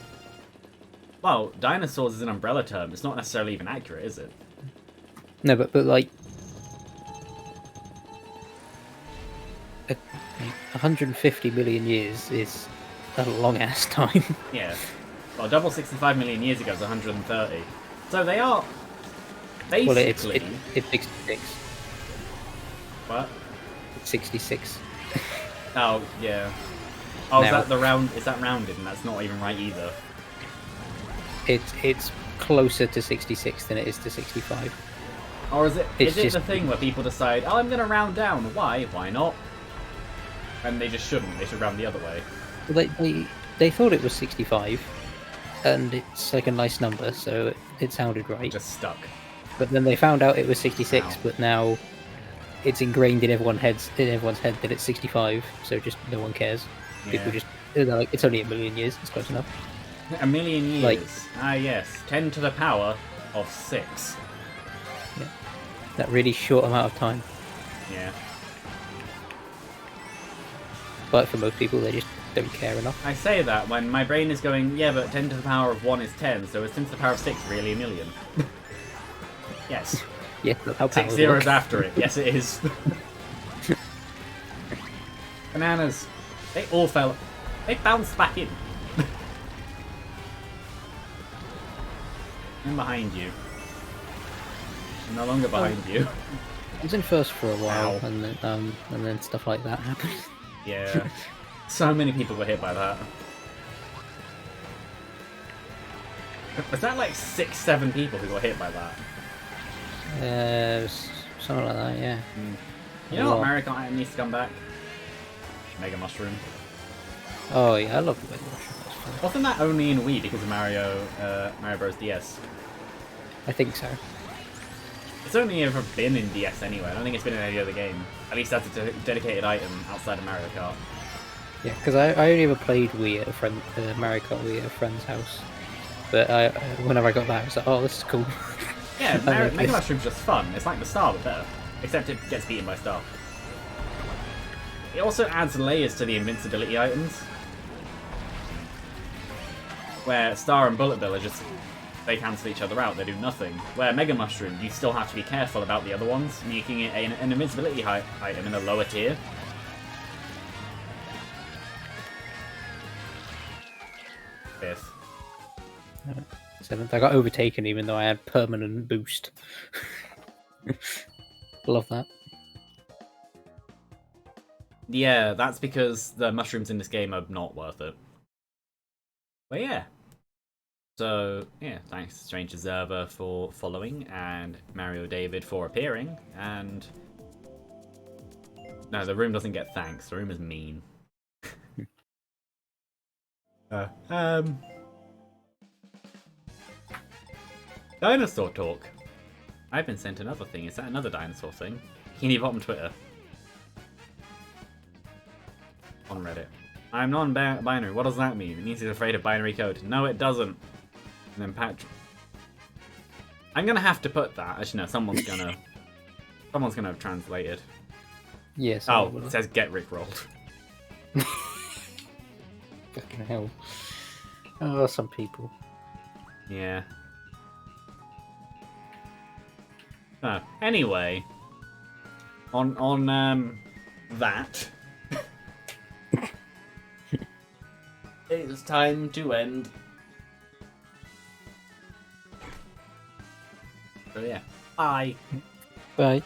[SPEAKER 1] Well, dinosaurs is an umbrella term. It's not necessarily even accurate, is it?
[SPEAKER 2] No, but like 150 million years is a long ass time.
[SPEAKER 1] Yeah. Well, double 65 million years ago is 130. So they are basically.
[SPEAKER 2] Well, it's 66.
[SPEAKER 1] What?
[SPEAKER 2] It's 66.
[SPEAKER 1] Oh yeah. Oh, is
[SPEAKER 2] Now.
[SPEAKER 1] that the round? Is that rounded? And that's not even right either.
[SPEAKER 2] It's closer to 66 than it is to 65.
[SPEAKER 1] Or is it?
[SPEAKER 2] It's
[SPEAKER 1] Is it
[SPEAKER 2] just-
[SPEAKER 1] the thing where people decide, oh, I'm gonna round down? Why? Why not? And they just shouldn't. They should round the other way.
[SPEAKER 2] They thought it was 65, and it's like a nice number, so it sounded right.
[SPEAKER 1] Just stuck.
[SPEAKER 2] But then they found out it was 66,
[SPEAKER 1] Wow.
[SPEAKER 2] but now it's ingrained in everyone's head that it's 65, so just no one cares. People
[SPEAKER 1] Yeah.
[SPEAKER 2] just they're like, it's only a million years, it's close enough.
[SPEAKER 1] A million years.
[SPEAKER 2] Like-
[SPEAKER 1] Ah, yes. 10 to the power of 6.
[SPEAKER 2] That really short amount of time.
[SPEAKER 1] Yeah.
[SPEAKER 2] But for most people, they just don't care enough.
[SPEAKER 1] I say that when my brain is going, yeah, but 10 to the power of 1 is 10, so is 10 to the power of 6 really a million? Yes.
[SPEAKER 2] Yeah, that's how
[SPEAKER 1] 6
[SPEAKER 2] powers
[SPEAKER 1] zeros
[SPEAKER 2] work.
[SPEAKER 1] after it. Yes, it is. Bananas. They all fell. They bounced back in. I'm behind you. I'm no longer behind you.
[SPEAKER 2] I was in first for a while,
[SPEAKER 1] Ow.
[SPEAKER 2] and then stuff like that happened.
[SPEAKER 1] Yeah. So many people got hit by that. Was that like 6, 7 people who got hit by that?
[SPEAKER 2] Something like that, yeah.
[SPEAKER 1] You know what
[SPEAKER 2] Well-
[SPEAKER 1] Mario Kart item needs to come back? Mega Mushroom.
[SPEAKER 2] Oh yeah, I love the Mega Mushroom. That's fun.
[SPEAKER 1] Wasn't that only in Wii because of Mario Bros. DS?
[SPEAKER 2] I think so.
[SPEAKER 1] It's only ever been in DS anyway. I don't think it's been in any other game. At least that's a dedicated item outside of Mario Kart.
[SPEAKER 2] Yeah, because I only ever played Wii at a friend, Mario Kart Wii at a friend's house. But whenever I got back, I was like, oh, this is cool.
[SPEAKER 1] Yeah,
[SPEAKER 2] I like
[SPEAKER 1] Mega
[SPEAKER 2] this.
[SPEAKER 1] Mushroom's just fun. It's like the Star, but better. Except it gets beaten by Star. It also adds layers to the invincibility items. Where Star and Bullet Bill are just... They cancel each other out, they do nothing. Where Mega Mushroom, you still have to be careful about the other ones, making it an invincibility item in a lower tier. Fifth.
[SPEAKER 2] 7th. I got overtaken even though I had permanent boost. Love that.
[SPEAKER 1] Yeah, that's because the mushrooms in this game are not worth it. But yeah. So, yeah, thanks Strange Observer for following, and Mario David for appearing, and... No, the room doesn't get thanks, the room is mean. Dinosaur talk. I've been sent another thing. Is that another dinosaur thing? Bikini Bottom Twitter. On Reddit. I'm non-binary. What does that mean? It means he's afraid of binary code. No, it doesn't. And then Patrick. I'm gonna have to put that. Actually, no. Someone's gonna have translated.
[SPEAKER 2] Yes.
[SPEAKER 1] Oh, it says get rickrolled.
[SPEAKER 2] Fucking hell. Oh, some people.
[SPEAKER 1] Yeah. Oh, anyway. On that. It's time to end. So yeah. Bye.
[SPEAKER 2] Bye.